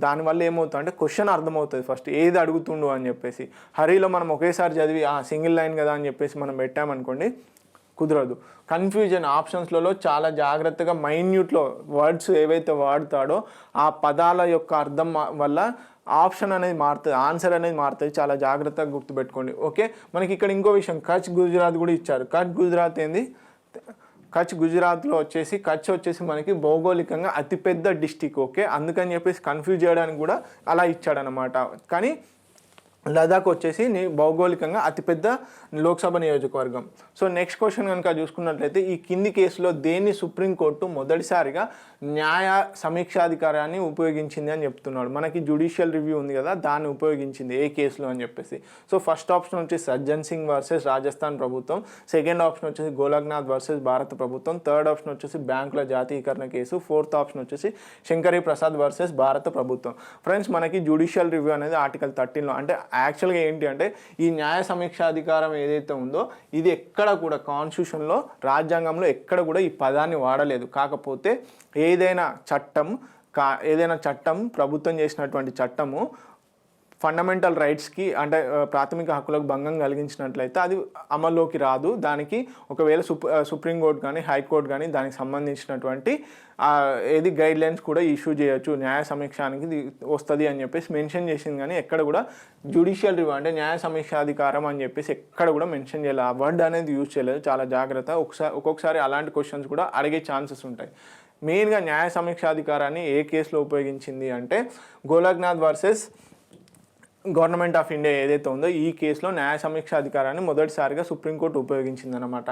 దానివల్ల ఏమవుతుంది అంటే క్వశ్చన్ అర్థమవుతుంది ఫస్ట్ ఏది అడుగుతుండు అని చెప్పేసి. హరీలో మనం ఒకేసారి చదివి సింగిల్ లైన్ కదా అని చెప్పేసి మనం పెట్టామనుకోండి కుదరదు. కన్ఫ్యూజన్ ఆప్షన్స్లలో చాలా జాగ్రత్తగా మైన్యూట్లో వర్డ్స్ ఏవైతే వాడతాడో ఆ పదాల యొక్క అర్థం వల్ల ఆప్షన్ అనేది మారుతుంది, ఆన్సర్ అనేది మారుతుంది. చాలా జాగ్రత్తగా గుర్తుపెట్టుకోండి. ఓకే, మనకి ఇక్కడ ఇంకో విషయం, కచ్ గుజరాత్ కూడా ఇచ్చారు. కచ్ గుజరాత్ ఏంది? కచ్ గుజరాత్లో వచ్చేసి కచ్ వచ్చేసి మనకి భౌగోళికంగా అతిపెద్ద డిస్టిక్. ఓకే, అందుకని చెప్పేసి కన్ఫ్యూజ్ చేయడానికి కూడా అలా ఇచ్చాడనమాట. కానీ లదాఖ్ వచ్చేసి భౌగోళికంగా అతిపెద్ద లోక్సభ నియోజకవర్గం. సో నెక్స్ట్ క్వశ్చన్ కనుక చూసుకున్నట్లయితే ఈ కింది కేసులో దేన్ని సుప్రీంకోర్టు మొదటిసారిగా న్యాయ సమీక్షాధికారాన్ని ఉపయోగించింది అని చెప్తున్నాడు. మనకి జ్యుడిషియల్ రివ్యూ ఉంది కదా, దాన్ని ఉపయోగించింది ఏ కేసులో అని చెప్పేసి. సో ఫస్ట్ ఆప్షన్ వచ్చేసి సజ్జన్ సింగ్ వర్సెస్ రాజస్థాన్ ప్రభుత్వం, సెకండ్ ఆప్షన్ వచ్చేసి గోలక్నాథ్ వర్సెస్ భారత ప్రభుత్వం, థర్డ్ ఆప్షన్ వచ్చేసి బ్యాంకుల జాతీయకరణ కేసు, ఫోర్త్ ఆప్షన్ వచ్చేసి శంకరీ ప్రసాద్ వర్సెస్ భారత ప్రభుత్వం. ఫ్రెండ్స్, మనకి జ్యుడిషియల్ రివ్యూ అనేది ఆర్టికల్ 13లో, అంటే యాక్చువల్గా ఏంటి అంటే ఈ న్యాయ సమీక్షాధికారం ఏదైతే ఉందో ఇది ఎక్కడ కూడా కాన్స్టిట్యూషన్లో, రాజ్యాంగంలో ఎక్కడ కూడా ఈ పదాన్ని వాడలేదు. కాకపోతే ఏదైనా చట్టం ప్రభుత్వం చేసినటువంటి చట్టము ఫండమెంటల్ రైట్స్కి అంటే ప్రాథమిక హక్కులకు భంగం కలిగించినట్లయితే అది అమల్లోకి రాదు. దానికి ఒకవేళ సుప్రీంకోర్టు కానీ హైకోర్టు కానీ దానికి సంబంధించినటువంటి ఏది గైడ్లైన్స్ కూడా ఇష్యూ చేయొచ్చు, న్యాయ సమీక్షానికి వస్తుంది అని చెప్పేసి మెన్షన్ చేసింది. కానీ ఎక్కడ కూడా జ్యుడిషియల్ రివ్యూ అంటే న్యాయ సమీక్షాధికారం అని చెప్పేసి ఎక్కడ కూడా మెన్షన్ చేయలేదు, ఆ వర్డ్ అనేది యూజ్ చేయలేదు. చాలా జాగ్రత్త. ఒక్కొక్కసారి అలాంటి క్వశ్చన్స్ కూడా అడిగే ఛాన్సెస్ ఉంటాయి. మెయిన్గా న్యాయ సమీక్షాధికారాన్ని ఏ కేసులో ఉపయోగించింది అంటే Golaknath versus government of India ఏదైతే ఉందో ఈ కేసులో న్యాయ సమీక్ష అధికారాన్ని మొదటిసారిగా సుప్రీంకోర్టు ఉపయోగించిందనమాట.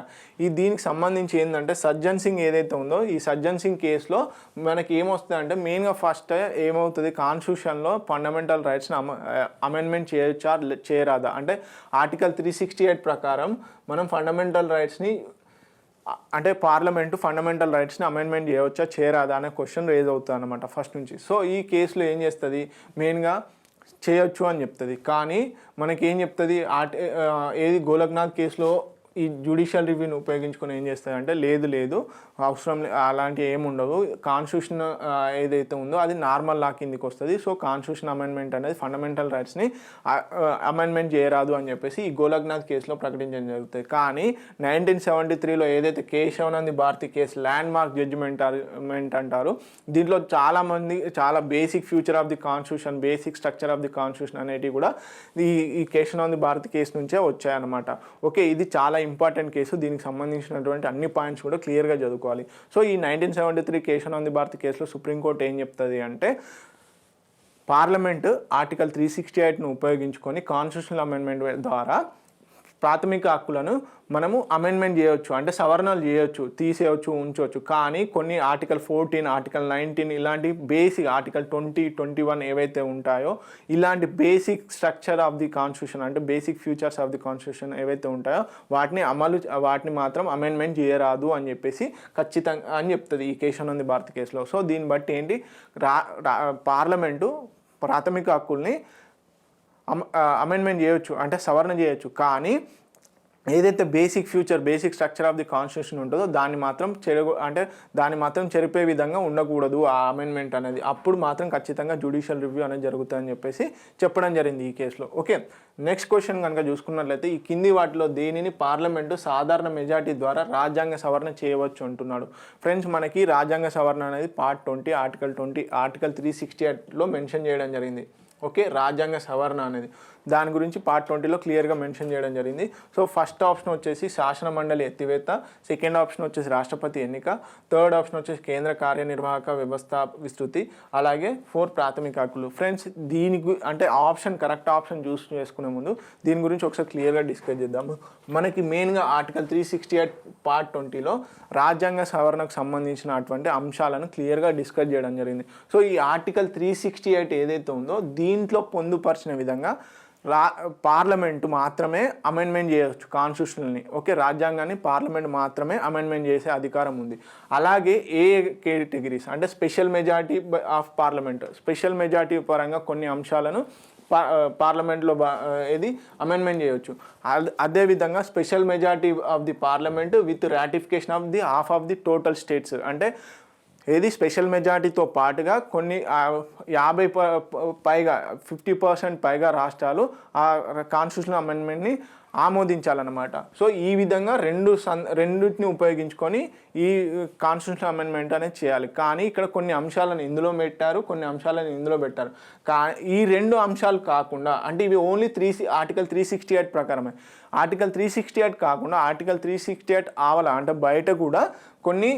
దీనికి సంబంధించి ఏంటంటే సజ్జన్ సింగ్ ఏదైతే ఉందో ఈ సజ్జన్ సింగ్ కేసులో మనకి ఏమొస్తుంది అంటే మెయిన్గా ఫస్ట్ ఏమవుతుంది, కాన్స్టిట్యూషన్లో ఫండమెంటల్ రైట్స్ని అమెండ్మెంట్ చేయొచ్చా చేయరాదా, అంటే ఆర్టికల్ 368 ప్రకారం మనం ఫండమెంటల్ రైట్స్ని అంటే పార్లమెంటు ఫండమెంటల్ రైట్స్ని అమెండ్మెంట్ చేయవచ్చా చేయరాదా అనే క్వశ్చన్ రేజ్ అవుతుంది అనమాట ఫస్ట్ నుంచి. సో ఈ కేసులో ఏం చేస్తుంది, మెయిన్గా చేయొచ్చు అని చెప్తుంది. కానీ మనకి ఏం చెప్తుంది, ఏది గోలక్నాథ్ కేసులో ఈ జ్యుడిషియల్ రివ్యూని ఉపయోగించుకొని ఏం చేస్తుంది అంటే లేదు అవసరం అలాంటివి ఏమి ఉండవు, కాన్స్టిట్యూషన్ ఏదైతే ఉందో అది నార్మల్ లా కిందికి వస్తుంది. సో కాన్స్టిట్యూషన్ అమెండ్మెంట్ అనేది ఫండమెంటల్ రైట్స్ని అమెండ్మెంట్ చేయరాదు అని చెప్పేసి ఈ గోలక్నాథ్ కేసులో ప్రకటించడం జరుగుతుంది. కానీ 1973లో ఏదైతే Kesavananda Bharati case landmark judgement అంటారు, దీంట్లో చాలా basic future of the constitution, basic structure of the constitution అనేటివి కూడా ఈ కేశవనంది భారతి కేసు నుంచే వచ్చాయన్నమాట. ఓకే, ఇది చాలా ఇంపార్టెంట్ కేసు. దీనికి సంబంధించినటువంటి అన్ని పాయింట్స్ కూడా క్లియర్గా చదువుకోవాలి. సో ఈ 1973 కేశవనంది భారతి కేసులో సుప్రీంకోర్టు ఏం చెప్తుంది అంటే పార్లమెంటు ఆర్టికల్ 368ను ఉపయోగించుకొని కాన్స్టిట్యూషనల్ అమెండ్మెంట్ ద్వారా ప్రాథమిక హక్కులను మనము అమెండ్మెంట్ చేయవచ్చు, అంటే సవరణలు చేయొచ్చు, తీసేయచ్చు, ఉంచవచ్చు. కానీ కొన్ని ఆర్టికల్ 14, ఆర్టికల్ 19 ఇలాంటి బేసిక్ ఆర్టికల్ 20, 21 ఏవైతే ఉంటాయో ఇలాంటి basic structure of the constitution అంటే basic futures of the constitution ఏవైతే ఉంటాయో వాటిని మాత్రం అమెండ్మెంట్ చేయరాదు అని చెప్పేసి ఖచ్చితంగా అని చెప్తుంది ఈ కేశవనంది భారతి కేసులో. సో దీన్ని బట్టి ఏంటి, పార్లమెంటు ప్రాథమిక హక్కుల్ని అమెండ్మెంట్ చేయొచ్చు అంటే సవరణ చేయొచ్చు, కానీ ఏదైతే basic structure of the constitution ఉంటుందో దాన్ని మాత్రం చెరిపే విధంగా ఉండకూడదు ఆ అమెండ్మెంట్ అనేది. అప్పుడు మాత్రం ఖచ్చితంగా జ్యుడిషియల్ రివ్యూ అనేది జరుగుతుందని చెప్పేసి చెప్పడం జరిగింది ఈ కేసులో. ఓకే, నెక్స్ట్ క్వశ్చన్ కనుక చూసుకున్నట్లయితే ఈ కింది వాటిలో దేనిని పార్లమెంటు సాధారణ మెజార్టీ ద్వారా రాజ్యాంగ సవరణ చేయవచ్చు అంటున్నాడు. ఫ్రెండ్స్, మనకి రాజ్యాంగ సవరణ అనేది పార్ట్ 20 ఆర్టికల్ 368లో మెన్షన్ చేయడం జరిగింది. ఓకే, రాజ్యాంగ సవరణ అనేది దాని గురించి పార్ట్ 20లో క్లియర్గా మెన్షన్ చేయడం జరిగింది. సో ఫస్ట్ ఆప్షన్ వచ్చేసి శాసన మండలి ఎత్తివేత, సెకండ్ ఆప్షన్ వచ్చేసి రాష్ట్రపతి ఎన్నిక, థర్డ్ ఆప్షన్ వచ్చేసి కేంద్ర కార్యనిర్వాహక వ్యవస్థ విస్తృతి, అలాగే 4 ప్రాథమిక హక్కులు. ఫ్రెండ్స్, అంటే కరెక్ట్ ఆప్షన్ చూస్ చేసుకునే ముందు దీని గురించి ఒకసారి క్లియర్గా డిస్కస్ చేద్దాము. మనకి మెయిన్గా ఆర్టికల్ 368 పార్ట్ 20లో రాజ్యాంగ సవరణకు సంబంధించినటువంటి అంశాలను క్లియర్గా డిస్కస్ చేయడం జరిగింది. సో ఈ ఆర్టికల్ 368 ఏదైతే ఉందో దీంట్లో పొందుపరిచిన విధంగా పార్లమెంటు మాత్రమే అమెండ్మెంట్ చేయవచ్చు కాన్స్టిట్యూషన్ని. ఓకే, రాజ్యాంగాన్ని పార్లమెంట్ మాత్రమే అమెండ్మెంట్ చేసే అధికారం ఉంది. అలాగే ఏ కేటగిరీస్ అంటే special majority of parliament, special majority పరంగా కొన్ని అంశాలను పార్లమెంట్లో అమెండ్మెంట్ చేయవచ్చు. అదేవిధంగా special majority of the parliament with ratification of the half of the total states, అంటే ఏది స్పెషల్ మెజారిటీతో పాటుగా కొన్ని 50% పైగా రాష్ట్రాలు ఆ కాన్స్టిట్యూషనల్ అమెండ్మెంట్ని ఆమోదించాలన్నమాట. సో ఈ విధంగా రెండింటిని ఉపయోగించుకొని ఈ కాన్స్టిట్యూషనల్ అమెండ్మెంట్ అనేది చేయాలి. కానీ ఇక్కడ కొన్ని అంశాలను ఇందులో పెట్టారు, కొన్ని అంశాలను ఇందులో పెట్టారు. ఈ 2 అంశాలు కాకుండా, అంటే ఇవి ఓన్లీ ఆర్టికల్ 368 ప్రకారమే. ఆర్టికల్ 368 కాకుండా ఆర్టికల్ 368 ఆవల అంటే బయట కూడా కొన్ని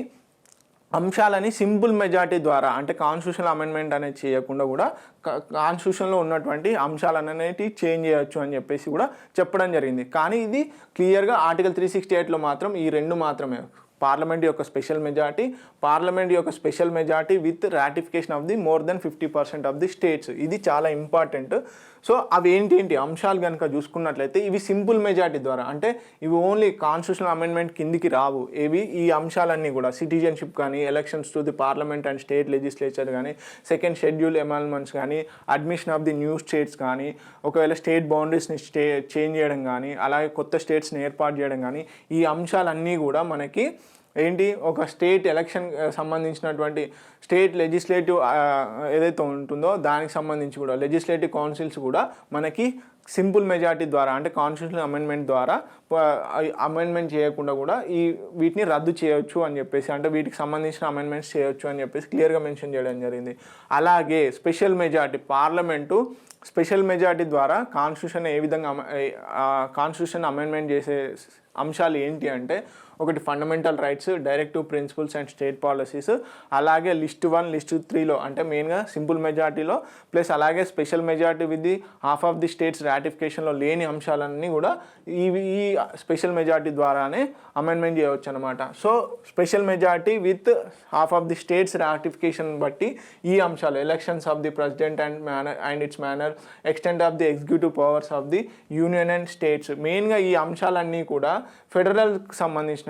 అంశాలని సింపుల్ మెజారిటీ ద్వారా, అంటే కాన్స్టిట్యూషనల్ అమెండ్మెంట్ అనేది చేయకుండా కూడా కాన్స్టిట్యూషన్లో ఉన్నటువంటి అంశాలు అనేటివి చేంజ్ చేయొచ్చు అని చెప్పేసి కూడా చెప్పడం జరిగింది. కానీ ఇది క్లియర్గా ఆర్టికల్ 368లో మాత్రం ఈ 2 మాత్రమే, పార్లమెంట్ యొక్క special majority with ratification of the more than 50% of the states. ఇది చాలా ఇంపార్టెంట్. సో అవి ఏంటి అంశాలు కనుక చూసుకున్నట్లయితే ఇవి సింపుల్ మెజారిటీ ద్వారా, అంటే ఇవి ఓన్లీ కాన్స్టిట్యూషనల్ అమెండ్మెంట్ కిందికి రావు. ఈ అంశాలన్నీ కూడా సిటిజన్షిప్ కానీ, elections to the parliament and state legislature కానీ, సెకండ్ షెడ్యూల్ అమెండ్మెంట్స్ కానీ, admission of the new states కానీ, ఒకవేళ స్టేట్ బౌండరీస్ని చేంజ్ చేయడం కానీ, అలాగే కొత్త స్టేట్స్ని ఏర్పాటు చేయడం కానీ, ఈ అంశాలన్నీ కూడా మనకి ఒక స్టేట్ ఎలక్షన్ సంబంధించినటువంటి స్టేట్ లెజిస్లేటివ్ ఏదైతే ఉంటుందో దానికి సంబంధించి కూడా లెజిస్లేటివ్ కౌన్సిల్స్ కూడా మనకి సింపుల్ మెజారిటీ ద్వారా, అంటే కాన్స్టిట్యూషనల్ అమెండ్మెంట్ ద్వారా అమెండ్మెంట్ చేయకుండా కూడా వీటిని రద్దు చేయొచ్చు అని చెప్పేసి, అంటే వీటికి సంబంధించిన అమెండ్మెంట్స్ చేయొచ్చు అని చెప్పేసి క్లియర్గా మెన్షన్ చేయడం జరిగింది. అలాగే special majority, parliament special majority ద్వారా కాన్స్టిట్యూషన్ అమెండ్మెంట్ చేసే అంశాలు ఏంటి అంటే, ఒకటి fundamental rights, directive principles and state policies, అలాగే లిస్ట్ 1, లిస్ట్ 3లో అంటే మెయిన్గా సింపుల్ మెజారిటీలో, ప్లస్ అలాగే special majority with the half of the states రాటిఫికేషన్లో లేని అంశాలన్నీ కూడా ఈ స్పెషల్ మెజారిటీ ద్వారానే అమెండ్మెంట్ చేయవచ్చు అనమాట. So special majority with half of the states ratification బట్టి ఈ అంశాలు, elections of the president and it's manner, extent of the executive powers of the union and states, మెయిన్గా ఈ అంశాలన్నీ కూడా ఫెడరల్కి సంబంధించినటువంటి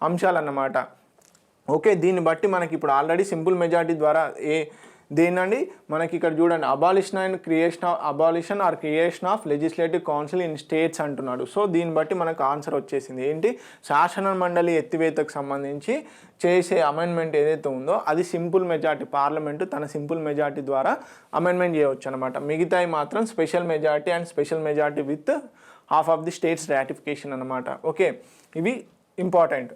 అంశాలు అన్నమాట. ఓకే, దీన్ని బట్టి మనకి ఇప్పుడు ఆల్రెడీ సింపుల్ మెజారిటీ ద్వారా దేనండి మనకి ఇక్కడ చూడండి, abolition or creation of legislative council in states అంటున్నాడు. సో దీన్ని బట్టి మనకు ఆన్సర్ వచ్చేసింది. ఏంటి, శాసన మండలి ఎత్తివేతకు సంబంధించి చేసే అమెండ్మెంట్ ఏదైతే ఉందో అది సింపుల్ మెజారిటీ, పార్లమెంటు తన సింపుల్ మెజారిటీ ద్వారా అమెండ్మెంట్ చేయవచ్చు అనమాట. మిగతాయి మాత్రం special majority and special majority with half of the states ratification అనమాట. ఓకే, ఇవి ఇంపార్టెంట్,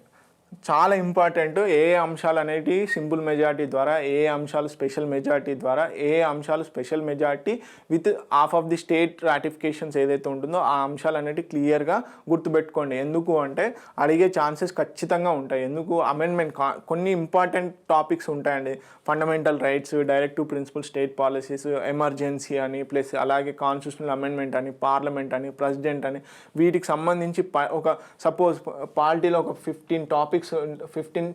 చాలా ఇంపార్టెంట్. ఏ అంశాలు అనేవి సింపుల్ మెజారిటీ ద్వారా, ఏ అంశాలు స్పెషల్ మెజారిటీ ద్వారా, ఏ అంశాలు special majority with half of the state ratifications ఏదైతే ఉంటుందో ఆ అంశాలు అనేవి క్లియర్గా గుర్తుపెట్టుకోండి. ఎందుకు అంటే అడిగే ఛాన్సెస్ ఖచ్చితంగా ఉంటాయి. ఎందుకు, అమెండ్మెంట్ కొన్ని ఇంపార్టెంట్ టాపిక్స్ ఉంటాయండి. Fundamental rights, directive principle, state policies, emergency అని, ప్లస్ అలాగే కాన్స్టిట్యూషనల్ అమెండ్మెంట్ అని, పార్లమెంట్ అని, ప్రెసిడెంట్ అని, వీటికి సంబంధించి ఒక సపోజ్ పాలిటీలో ఒక 15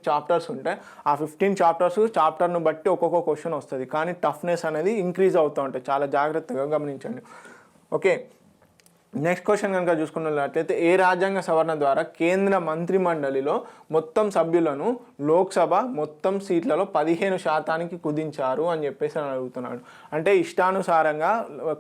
చాప్టర్స్ ఉంటాయి. ఆ 15 చాప్టర్ను బట్టి ఒక్కొక్క క్వశ్చన్ వస్తుంది. కానీ టఫ్నెస్ అనేది ఇంక్రీజ్ అవుతూ ఉంటుంది. చాలా జాగ్రత్తగా గమనించండి. ఓకే, నెక్స్ట్ క్వశ్చన్ కనుక చూసుకున్నట్లయితే, ఏ రాజ్యాంగ సవరణ ద్వారా కేంద్ర మంత్రి మండలిలో మొత్తం సభ్యులను లోక్సభ మొత్తం సీట్లలో 15% కుదించారు అని చెప్పేసి అడుగుతున్నాడు. అంటే ఇష్టానుసారంగా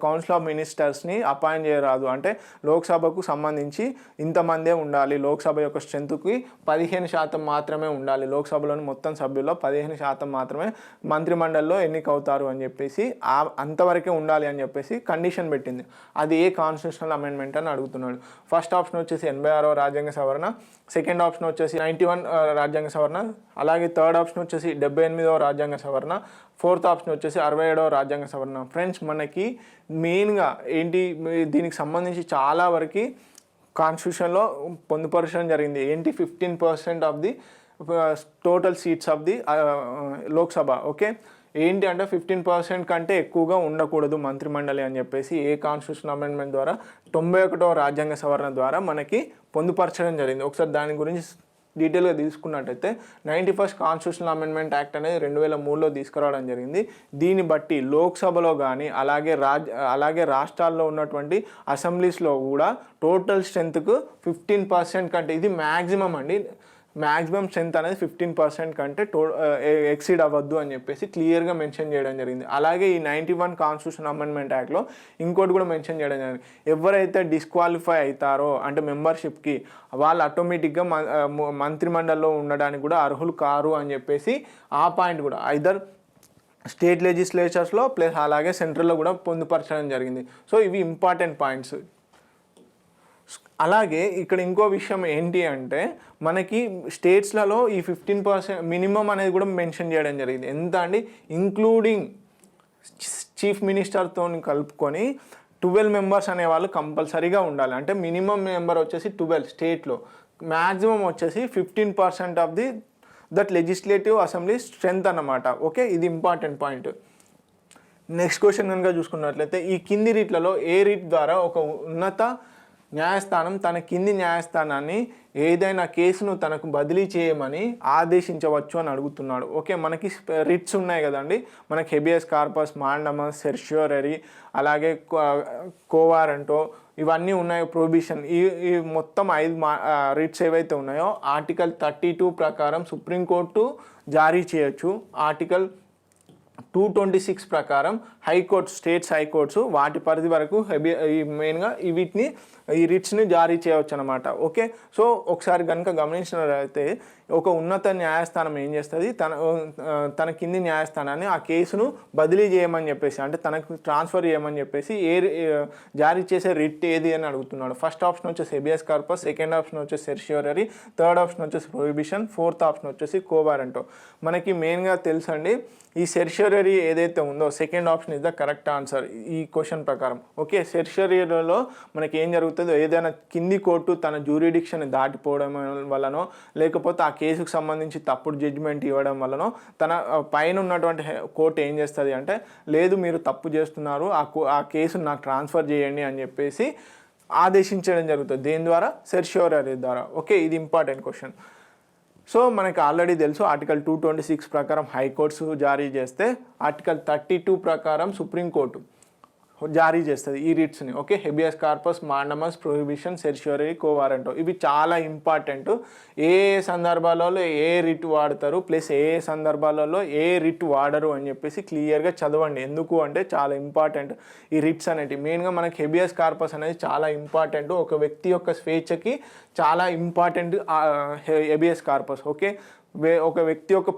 కౌన్సిల్ ఆఫ్ మినిస్టర్స్ని అపాయింట్ చేయరాదు, అంటే లోక్సభకు సంబంధించి ఇంతమందే ఉండాలి, లోక్సభ యొక్క స్ట్రెంత్కి 15% మాత్రమే ఉండాలి, లోక్సభలోని మొత్తం సభ్యుల్లో 15% మాత్రమే మంత్రిమండలిలో ఎన్నికవుతారు అని చెప్పేసి అంతవరకే ఉండాలి అని చెప్పేసి కండిషన్ పెట్టింది. అది ఏ కాన్స్టిట్యూషనల్ అమెండ్మెంట్ అని అడుగుతున్నాడు. ఫస్ట్ ఆప్షన్ వచ్చేసి 86వ రాజ్యాంగ సవరణ, సెకండ్ ఆప్షన్ వచ్చేసి 91 రాజ్యాంగ సవరణ, అలాగే థర్డ్ ఆప్షన్ వచ్చేసి 78వ రాజ్యాంగ సవరణ, ఫోర్త్ ఆప్షన్ వచ్చేసి 67వ రాజ్యాంగ సవరణ. ఫ్రెండ్స్, మనకి మెయిన్గా ఏంటి, దీనికి సంబంధించి చాలా వరకు కాన్స్టిట్యూషన్లో పొందుపరచడం జరిగింది. ఏంటి, 15% of the total seats of the Lok Sabha. Okay, ఏంటి అంటే 15% కంటే ఎక్కువగా ఉండకూడదు మంత్రిమండలి అని చెప్పేసి ఏ కాన్స్టిట్యూషన్ అమెండ్మెంట్ ద్వారా 91వ రాజ్యాంగ సవరణ ద్వారా మనకి పొందుపరచడం జరిగింది. ఒకసారి దాని గురించి డీటెయిల్గా తీసుకున్నట్టయితే 91st కాన్స్టిట్యూషనల్ అమెండ్మెంట్ యాక్ట్ అనేది 2003లో తీసుకురావడం జరిగింది. దీన్ని బట్టి లోక్సభలో కానీ అలాగే రాష్ట్రాల్లో ఉన్నటువంటి అసెంబ్లీస్లో కూడా టోటల్ స్ట్రెంత్కు 15% కంటే, ఇది మ్యాక్సిమం అండి, మ్యాక్సిమం స్ట్రెంత్ అనేది 15% కంటే ఎక్సీడ్ అవ్వద్దు అని చెప్పేసి క్లియర్గా మెన్షన్ చేయడం జరిగింది. అలాగే ఈ 91 కాన్స్టిట్యూషన్ అమెండ్మెంట్ యాక్ట్లో ఇంకోటి కూడా మెన్షన్ చేయడం జరిగింది. ఎవరైతే డిస్క్వాలిఫై అవుతారో అంటే మెంబర్షిప్కి వాళ్ళు ఆటోమేటిక్గా మంత్రిమండలిలో ఉండడానికి కూడా అర్హులు కారు అని చెప్పేసి ఆ పాయింట్ కూడా ఐదర్ స్టేట్ లెజిస్లేచర్స్లో ప్లస్ అలాగే సెంట్రల్లో కూడా పొందుపరచడం జరిగింది. సో ఇవి ఇంపార్టెంట్ పాయింట్స్. అలాగే ఇక్కడ ఇంకో విషయం ఏంటి అంటే మనకి స్టేట్స్లలో ఈ 15% మినిమం అనేది కూడా మెన్షన్ చేయడం జరిగింది. ఎంత అండి, ఇంక్లూడింగ్ చీఫ్ మినిస్టర్తో కలుపుకొని 12 మెంబర్స్ అనేవాళ్ళు కంపల్సరీగా ఉండాలి. అంటే మినిమం మెంబర్ వచ్చేసి 12 స్టేట్లో, మ్యాక్సిమం వచ్చేసి 15% of the that legislative assembly strength అన్నమాట. ఓకే, ఇది ఇంపార్టెంట్ పాయింట్. నెక్స్ట్ క్వశ్చన్ కనుక చూసుకున్నట్లయితే ఈ కింది రీట్లలో ఏ రీట్ ద్వారా ఒక ఉన్నత న్యాయస్థానం తన కింది న్యాయస్థానాన్ని ఏదైనా కేసును తనకు బదిలీ చేయమని ఆదేశించవచ్చు అని అడుగుతున్నాడు. ఓకే, మనకి రిట్స్ ఉన్నాయి కదండి, మనకి హెబియస్ కార్పస్, మాండమస్, సెర్ష్యూరరీ, అలాగే కోవారంటో ఇవన్నీ ఉన్నాయి. ప్రొహిబిషన్, ఈ మొత్తం 5 రిట్స్ ఏవైతే ఉన్నాయో ఆర్టికల్ 32 ప్రకారం సుప్రీంకోర్టు జారీ చేయొచ్చు. ఆర్టికల్ 226 ప్రకారం హైకోర్టు, స్టేట్స్ హైకోర్ట్స్ వాటి పరిధి వరకు మెయిన్గా వీటిని ఈ రిట్స్ని జారీ చేయవచ్చు అనమాట. ఓకే, సో ఒకసారి కనుక గమనించినట్లయితే ఒక ఉన్నత న్యాయస్థానం ఏం చేస్తుంది, తన కింది న్యాయస్థానాన్ని ఆ కేసును బదిలీ చేయమని చెప్పేసి, అంటే తనకు ట్రాన్స్ఫర్ చేయమని చెప్పేసి జారీ చేసే రిట్ ఏది అని అడుగుతున్నాడు. ఫస్ట్ ఆప్షన్ వచ్చేసి హెబియస్ కార్పస్, సెకండ్ ఆప్షన్ వచ్చేసి సెర్ష్యూరరీ, థర్డ్ ఆప్షన్ వచ్చేసి ప్రొహిబిషన్, ఫోర్త్ ఆప్షన్ వచ్చేసి కోవారంటో. మనకి మెయిన్గా తెలుసండి ఈ సెర్ష్యూరరీ ఏదైతే ఉందో second option is the correct answer ఈ క్వశ్చన్ ప్రకారం. ఓకే, సెర్ష్యూరరీలో మనకి ఏం జరుగుతుందో, ఏదైనా కింది కోర్టు తన జ్యూరిడిక్షన్ దాటిపోవడం వల్లనో లేకపోతే ఆ కేసుకు సంబంధించి తప్పుడు జడ్జిమెంట్ ఇవ్వడం వల్లనో తన పైన ఉన్నటువంటి కోర్టు ఏం చేస్తుంది అంటే, లేదు మీరు తప్పు చేస్తున్నారు, ఆ కేసును నాకు ట్రాన్స్ఫర్ చేయండి అని చెప్పేసి ఆదేశించడం జరుగుతుంది. దేని ద్వారా? సెర్ష్యూరరీ ద్వారా. ఓకే, ఇది ఇంపార్టెంట్ క్వశ్చన్. సో మనకి ఆల్రెడీ తెలుసు ఆర్టికల్ 226 ప్రకారం హైకోర్ట్స్ జారీ చేస్తే ఆర్టికల్ 32 ప్రకారం సుప్రీంకోర్టు జారీ చేస్తుంది ఈ రిట్స్ని. Okay, habeas corpus, mandamus, prohibition, certiorari, quo warranto ఇవి చాలా ఇంపార్టెంట్. ఏ సందర్భాలలో ఏ రిట్ వాడతారు ప్లస్ ఏ సందర్భాలలో ఏ రిట్ వాడరు అని చెప్పేసి క్లియర్గా చదవండి. ఎందుకు అంటే చాలా ఇంపార్టెంట్ ఈ రిట్స్ అనేవి. మెయిన్గా మనకి హెబియస్ కార్పస్ అనేది చాలా ఇంపార్టెంట్, ఒక వ్యక్తి యొక్క స్వేచ్ఛకి చాలా ఇంపార్టెంట్ హెబియస్ కార్పస్. ఓకే, ఒక వ్యక్తి యొక్క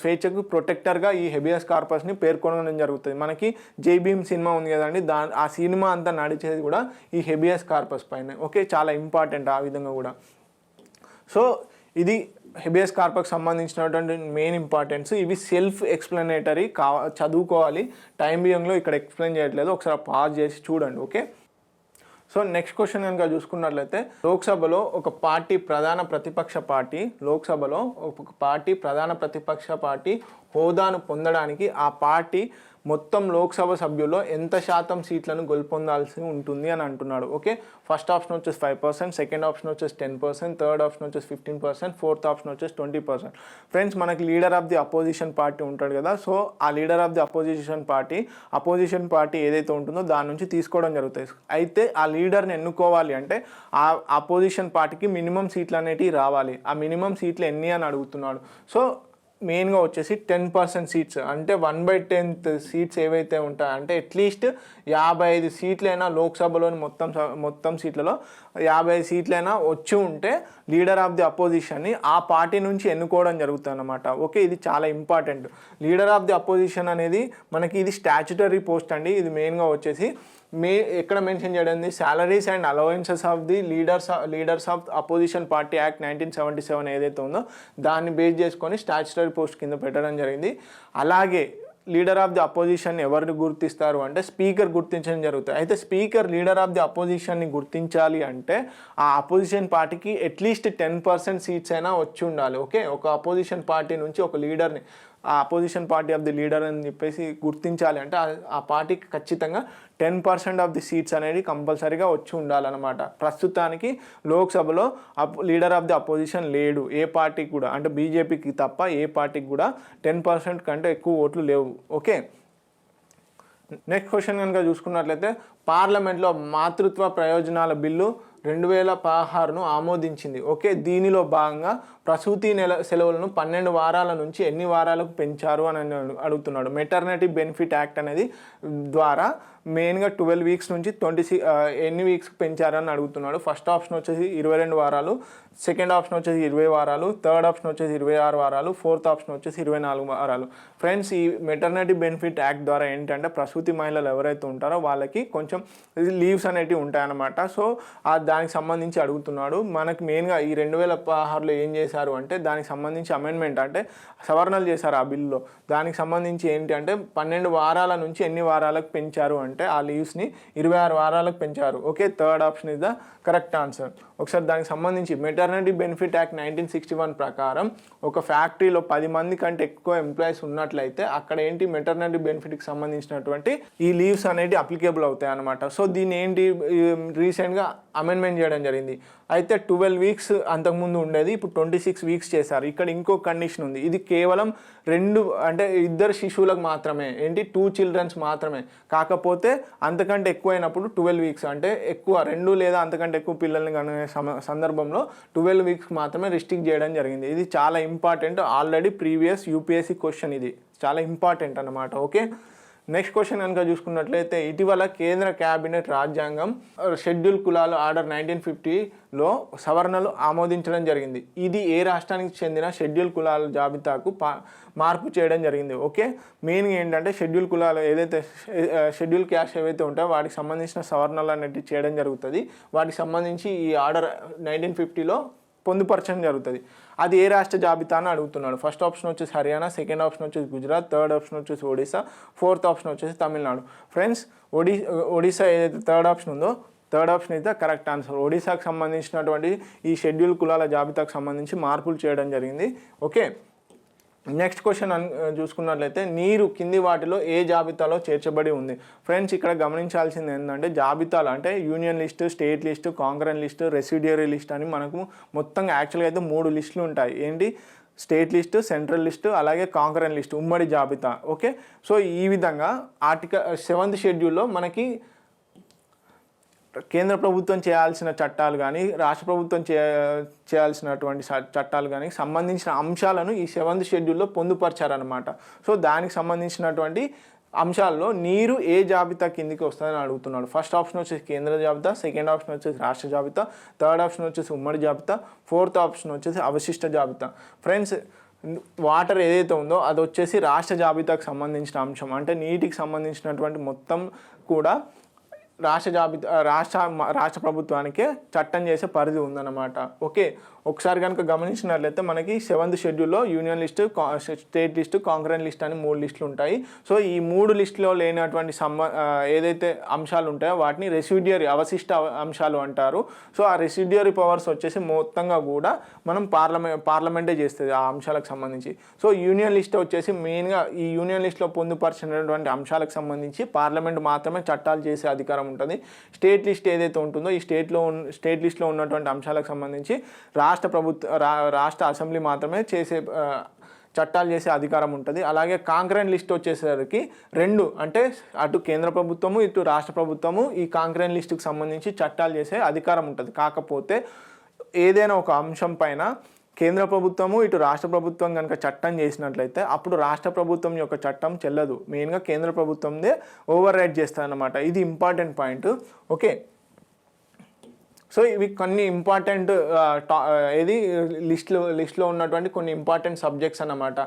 స్వేచ్ఛకు ప్రొటెక్టర్గా ఈ హెబియస్ కార్పస్ని పేర్కొనడం జరుగుతుంది. మనకి జై భీమ్ సినిమా ఉంది కదండి, ఆ సినిమా అంతా నడిచేది కూడా ఈ హెబియస్ కార్పస్ పైన. ఓకే, చాలా ఇంపార్టెంట్ ఆ విధంగా కూడా. సో ఇది హెబియస్ కార్పస్కి సంబంధించినటువంటి మెయిన్ ఇంపార్టెన్స్. ఇవి సెల్ఫ్ ఎక్స్ప్లెనేటరీ, చదువుకోవాలి. టైం బియంలో ఇక్కడ ఎక్స్ప్లెయిన్ చేయట్లేదు, ఒకసారి పాజ్ చేసి చూడండి. ఓకే, సో నెక్స్ట్ క్వశ్చన్ కనుక చూసుకున్నట్లయితే లోక్సభలో ఒక పార్టీ ప్రధాన ప్రతిపక్ష పార్టీ హోదాను పొందడానికి ఆ పార్టీ మొత్తం లోక్సభ సభ్యుల్లో ఎంత శాతం సీట్లను గెలుపొందాల్సి ఉంటుంది అని అంటున్నాడు. ఓకే, ఫస్ట్ ఆప్షన్ వచ్చేసి 5%, సెకండ్ ఆప్షన్ వచ్చేసి 10%, థర్డ్ ఆప్షన్ వచ్చేసి 15%, ఫోర్త్ ఆప్షన్ వచ్చేసి 20%. ఫ్రెండ్స్, మనకి leader of the opposition party ఉంటాడు కదా, సో ఆ leader of the opposition party ఏదైతే ఉంటుందో దాని నుంచి తీసుకోవడం జరుగుతుంది. అయితే ఆ లీడర్ని ఎన్నుకోవాలి అంటే ఆ అపోజిషన్ పార్టీకి మినిమం సీట్లు అనేటివి రావాలి. ఆ మినిమం సీట్లు ఎన్ని అని అడుగుతున్నాడు. సో మెయిన్గా వచ్చేసి 10% సీట్స్, అంటే 1/10 సీట్స్ ఏవైతే ఉంటాయో, అంటే అట్లీస్ట్ 55 సీట్లైనా లోక్సభలోని మొత్తం సీట్లలో 55 సీట్లైనా వచ్చి ఉంటే లీడర్ ఆఫ్ ది అపోజిషన్ని ఆ పార్టీ నుంచి ఎన్నుకోవడం జరుగుతుంది అన్నమాట. ఓకే, ఇది చాలా important. Leader of the opposition అనేది మనకి ఇది స్టాచ్యుటరీ పోస్ట్ అండి. ఇది మెయిన్గా వచ్చేసి ఎక్కడ మెన్షన్ చేయడం, salaries and allowances of the leaders of opposition party act 1977 ఏదైతే ఉందో దాన్ని బేస్ చేసుకొని స్టాచ్యుటరీ పోస్ట్ కింద పెట్టడం జరిగింది. అలాగే లీడర్ ఆఫ్ ది అపోజిషన్ ఎవరిని గుర్తిస్తారు అంటే స్పీకర్ గుర్తించడం జరుగుతుంది. అయితే స్పీకర్ లీడర్ ఆఫ్ ది అపోజిషన్ని గుర్తించాలి అంటే ఆ అపోజిషన్ పార్టీకి అట్లీస్ట్ 10% సీట్స్ అయినా వచ్చి ఉండాలి. ఓకే, ఒక అపోజిషన్ పార్టీ నుంచి ఒక లీడర్ని, ఆ opposition party of the leader అని చెప్పేసి గుర్తించాలి అంటే ఆ పార్టీకి ఖచ్చితంగా 10% ఆఫ్ ది సీట్స్ అనేది కంపల్సరీగా వచ్చి ఉండాలన్నమాట. ప్రస్తుతానికి లోక్సభలో లీడర్ ఆఫ్ ది అపోజిషన్ లేడు ఏ పార్టీకి కూడా, అంటే బీజేపీకి తప్ప ఏ పార్టీకి కూడా 10% కంటే ఎక్కువ ఓట్లు లేవు. ఓకే, నెక్స్ట్ క్వశ్చన్ కనుక చూసుకున్నట్లయితే పార్లమెంట్లో మాతృత్వ ప్రయోజనాల బిల్లు 2016ను ఆమోదించింది. ఓకే, దీనిలో భాగంగా ప్రసూతి సెలవులను 12 వారాల నుంచి ఎన్ని వారాలకు పెంచారు అని అడుగుతున్నాడు. మెటర్నిటీ బెనిఫిట్ యాక్ట్ అనేది ద్వారా మెయిన్గా 12 వీక్స్ నుంచి 26 ఎన్ని వీక్స్కి పెంచారని అడుగుతున్నాడు. ఫస్ట్ ఆప్షన్ వచ్చేసి 22 వారాలు, సెకండ్ ఆప్షన్ వచ్చేసి 20 వారాలు, థర్డ్ ఆప్షన్ వచ్చేసి 26 వారాలు, ఫోర్త్ ఆప్షన్ వచ్చేసి 24 వారాలు. ఫ్రెండ్స్, ఈ మెటర్నిటీ బెనిఫిట్ యాక్ట్ ద్వారా ఏంటంటే ప్రసూతి మహిళలు ఎవరైతే ఉంటారో వాళ్ళకి కొంచెం లీవ్స్ అనేటివి ఉంటాయన్నమాట. సో దానికి సంబంధించి అడుగుతున్నాడు. మనకి మెయిన్గా ఈ 2016లో ఏం చేశారు అంటే దానికి సంబంధించి అమెండ్మెంట్ అంటే సవరణలు చేశారు ఆ బిల్లులో. దానికి సంబంధించి ఏంటి అంటే 12 వారాల నుంచి ఎన్ని వారాలకు పెంచారు అంటే ఆ లీవ్స్ని 26 వారాలకు పెంచారు. Okay, third option is the correct answer. ఒకసారి దానికి సంబంధించి మెటర్నిటీ బెనిఫిట్ యాక్ట్ 1961 ప్రకారం ఒక ఫ్యాక్టరీలో 10 మంది కంటే ఎక్కువ ఎంప్లాయీస్ ఉన్నట్లయితే అక్కడ ఏంటి మెటర్నిటీ బెనిఫిట్కి సంబంధించినటువంటి ఈ లీవ్స్ అనేవి అప్లికేబుల్ అవుతాయి అన్నమాట. సో దీన్ని ఏంటి రీసెంట్గా అమెండ్మెంట్ చేయడం జరిగింది. అయితే 12 వీక్స్ అంతకుముందు ఉండేది, ఇప్పుడు 26 వీక్స్ చేశారు. ఇక్కడ ఇంకో కండిషన్ ఉంది, ఇది కేవలం 2 శిశువులకు మాత్రమే, ఏంటి 2 చిల్డ్రన్స్ మాత్రమే. కాకపోతే అంతకంటే ఎక్కువైనప్పుడు 12 వీక్స్ అంటే ఎక్కువ 2 లేదా అంతకంటే ఎక్కువ పిల్లల్ని కనే సందర్భంలో 12 వీక్స్ మాత్రమే రిస్ట్రిక్ట్ చేయడం జరిగింది. ఇది చాలా important, already previous UPSC question, ఇది చాలా ఇంపార్టెంట్ అన్నమాట. ఓకే, నెక్స్ట్ క్వశ్చన్ కనుక చూసుకున్నట్లయితే ఇటీవల కేంద్ర క్యాబినెట్ రాజ్యాంగం షెడ్యూల్ కులాల ఆర్డర్ 1950లో సవరణలు ఆమోదించడం జరిగింది. ఇది ఏ రాష్ట్రానికి చెందిన షెడ్యూల్ కులాల జాబితాకు మార్పు చేయడం జరిగింది. ఓకే, మెయిన్గా ఏంటంటే షెడ్యూల్ కులాలు ఏదైతే షెడ్యూల్ క్యాస్ట్ ఏవైతే ఉంటాయో వాటికి సంబంధించిన సవరణలు అనేవి చేయడం జరుగుతుంది. వాటికి సంబంధించి ఈ ఆర్డర్ 1950లో పొందుపరచడం జరుగుతుంది. అది ఏ రాష్ట్ర జాబితా అని అడుగుతున్నాడు. ఫస్ట్ ఆప్షన్ వచ్చేసి హర్యానా, సెకండ్ ఆప్షన్ వచ్చేసి గుజరాత్, థర్డ్ ఆప్షన్ వచ్చేసి ఒడిశా, ఫోర్త్ ఆప్షన్ వచ్చేసి తమిళనాడు. ఫ్రెండ్స్, ఒడిశా ఏదైతే థర్డ్ ఆప్షన్ ఉందో థర్డ్ ఆప్షన్ అయితే కరెక్ట్ ఆన్సర్. ఒడిశాకు సంబంధించినటువంటి ఈ షెడ్యూల్ కులాల జాబితాకు సంబంధించి మార్పులు చేయడం జరిగింది. ఓకే, నెక్స్ట్ క్వశ్చన్ చూసుకున్నట్లయితే నీరు కింది వాటిలో ఏ జాబితాలో చేర్చబడి ఉంది. ఫ్రెండ్స్, ఇక్కడ గమనించాల్సింది ఏంటంటే జాబితాలు అంటే union list, state list, concurrent list, residuary list అని మనకు మొత్తంగా యాక్చువల్గా అయితే 3 లిస్టులు ఉంటాయి. ఏంటి, స్టేట్ లిస్టు, సెంట్రల్ లిస్టు, అలాగే కాంకరెంట్ లిస్టు, ఉమ్మడి జాబితా. ఓకే, సో ఈ విధంగా ఆర్టికల్ 7th షెడ్యూల్లో మనకి కేంద్ర ప్రభుత్వం చేయాల్సిన చట్టాలు కానీ రాష్ట్ర ప్రభుత్వం చేయాల్సినటువంటి చట్టాలు కానీ సంబంధించిన అంశాలను ఈ 7th షెడ్యూల్లో పొందుపరిచారనమాట. సో దానికి సంబంధించినటువంటి అంశాల్లో నీరు ఏ జాబితా కిందికి వస్తుందని అడుగుతున్నాడు. ఫస్ట్ ఆప్షన్ వచ్చేసి కేంద్ర జాబితా, సెకండ్ ఆప్షన్ వచ్చేసి రాష్ట్ర జాబితా, థర్డ్ ఆప్షన్ వచ్చేసి ఉమ్మడి జాబితా, ఫోర్త్ ఆప్షన్ వచ్చేసి అవశిష్ట జాబితా. ఫ్రెండ్స్, వాటర్ ఏదైతే ఉందో అది వచ్చేసి రాష్ట్ర జాబితాకు సంబంధించిన అంశం. అంటే నీటికి సంబంధించినటువంటి మొత్తం కూడా రాష్ట్ర ప్రభుత్వానికే చట్టం చేసే పరిధి ఉందన్నమాట. ఓకే, ఒకసారి కనుక గమనించినట్లయితే మనకి 7th షెడ్యూల్లో union list, state list, concurrent list అని 3 లిస్టులు ఉంటాయి. సో ఈ 3 లిస్టులో లేనటువంటి ఏదైతే అంశాలు ఉంటాయో వాటిని రెసిడ్యూరీ అవశిష్ట అంశాలు అంటారు. సో ఆ రెసిడ్యూరీ పవర్స్ వచ్చేసి మొత్తంగా కూడా మనం పార్లమెంటే చేస్తుంది ఆ అంశాలకు సంబంధించి. సో యూనియన్ లిస్ట్ వచ్చేసి మెయిన్గా ఈ యూనియన్ లిస్ట్లో పొందుపరిచినటువంటి అంశాలకు సంబంధించి పార్లమెంట్ మాత్రమే చట్టాలు చేసే అధికారం ఉంటుంది. స్టేట్ లిస్ట్ ఏదైతే ఉంటుందో ఈ స్టేట్ లిస్ట్లో ఉన్నటువంటి అంశాలకు సంబంధించి రాష్ట్ర అసెంబ్లీ మాత్రమే చేసే చట్టాలు చేసే అధికారం ఉంటుంది. అలాగే కాంకరెంట్ లిస్ట్ వచ్చేసరికి 2 అంటే అటు కేంద్ర ప్రభుత్వము ఇటు రాష్ట్ర ప్రభుత్వము ఈ కాంకరెంట్ లిస్టుకు సంబంధించి చట్టాలు చేసే అధికారం ఉంటుంది. కాకపోతే ఏదైనా ఒక అంశం పైన కేంద్ర ప్రభుత్వము ఇటు రాష్ట్ర ప్రభుత్వం కనుక చట్టం చేసినట్లయితే అప్పుడు రాష్ట్ర ప్రభుత్వం యొక్క చట్టం చెల్లదు. మెయిన్గా కేంద్ర ప్రభుత్వందే ఓవర్ రైడ్ చేస్తారన్నమాట. ఇది ఇంపార్టెంట్ పాయింట్. ఓకే, సో ఇవి కొన్ని ఇంపార్టెంట్ లిస్ట్లో ఉన్నటువంటి కొన్ని ఇంపార్టెంట్ సబ్జెక్ట్స్ అన్నమాట.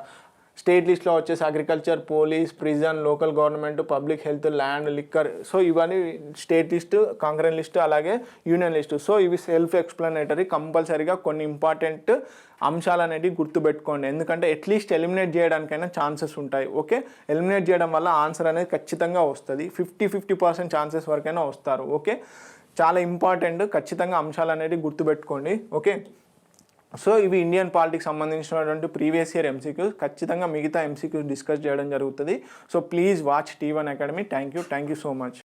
స్టేట్ లిస్ట్లో వచ్చేసి agriculture, police, prison, local government, public health, land, liquor. So ఇవన్నీ స్టేట్ లిస్టు, కాంకరెంట్ లిస్టు, అలాగే యూనియన్ లిస్టు. సో ఇవి సెల్ఫ్ ఎక్స్ప్లెనేటరీ. కంపల్సరీగా కొన్ని ఇంపార్టెంట్ అంశాలు అనేవి గుర్తుపెట్టుకోండి, ఎందుకంటే అట్లీస్ట్ ఎలిమినేట్ చేయడానికైనా ఛాన్సెస్ ఉంటాయి. ఓకే, ఎలిమినేట్ చేయడం వల్ల ఆన్సర్ అనేది ఖచ్చితంగా వస్తుంది. 50% ఛాన్సెస్ వరకైనా వస్తారు. ఓకే, చాలా ఇంపార్టెంట్, ఖచ్చితంగా అంశాలు అనేవి గుర్తుపెట్టుకోండి. ఓకే, సో ఇవి ఇండియన్ పాలిటిక్స్ సంబంధించినటువంటి ప్రీవియస్ ఇయర్ ఎంసీక్యూస్. ఖచ్చితంగా మిగతా ఎంసీక్యూస్ డిస్కస్ చేయడం జరుగుతుంది. So please watch T1 academy. Thank you so much.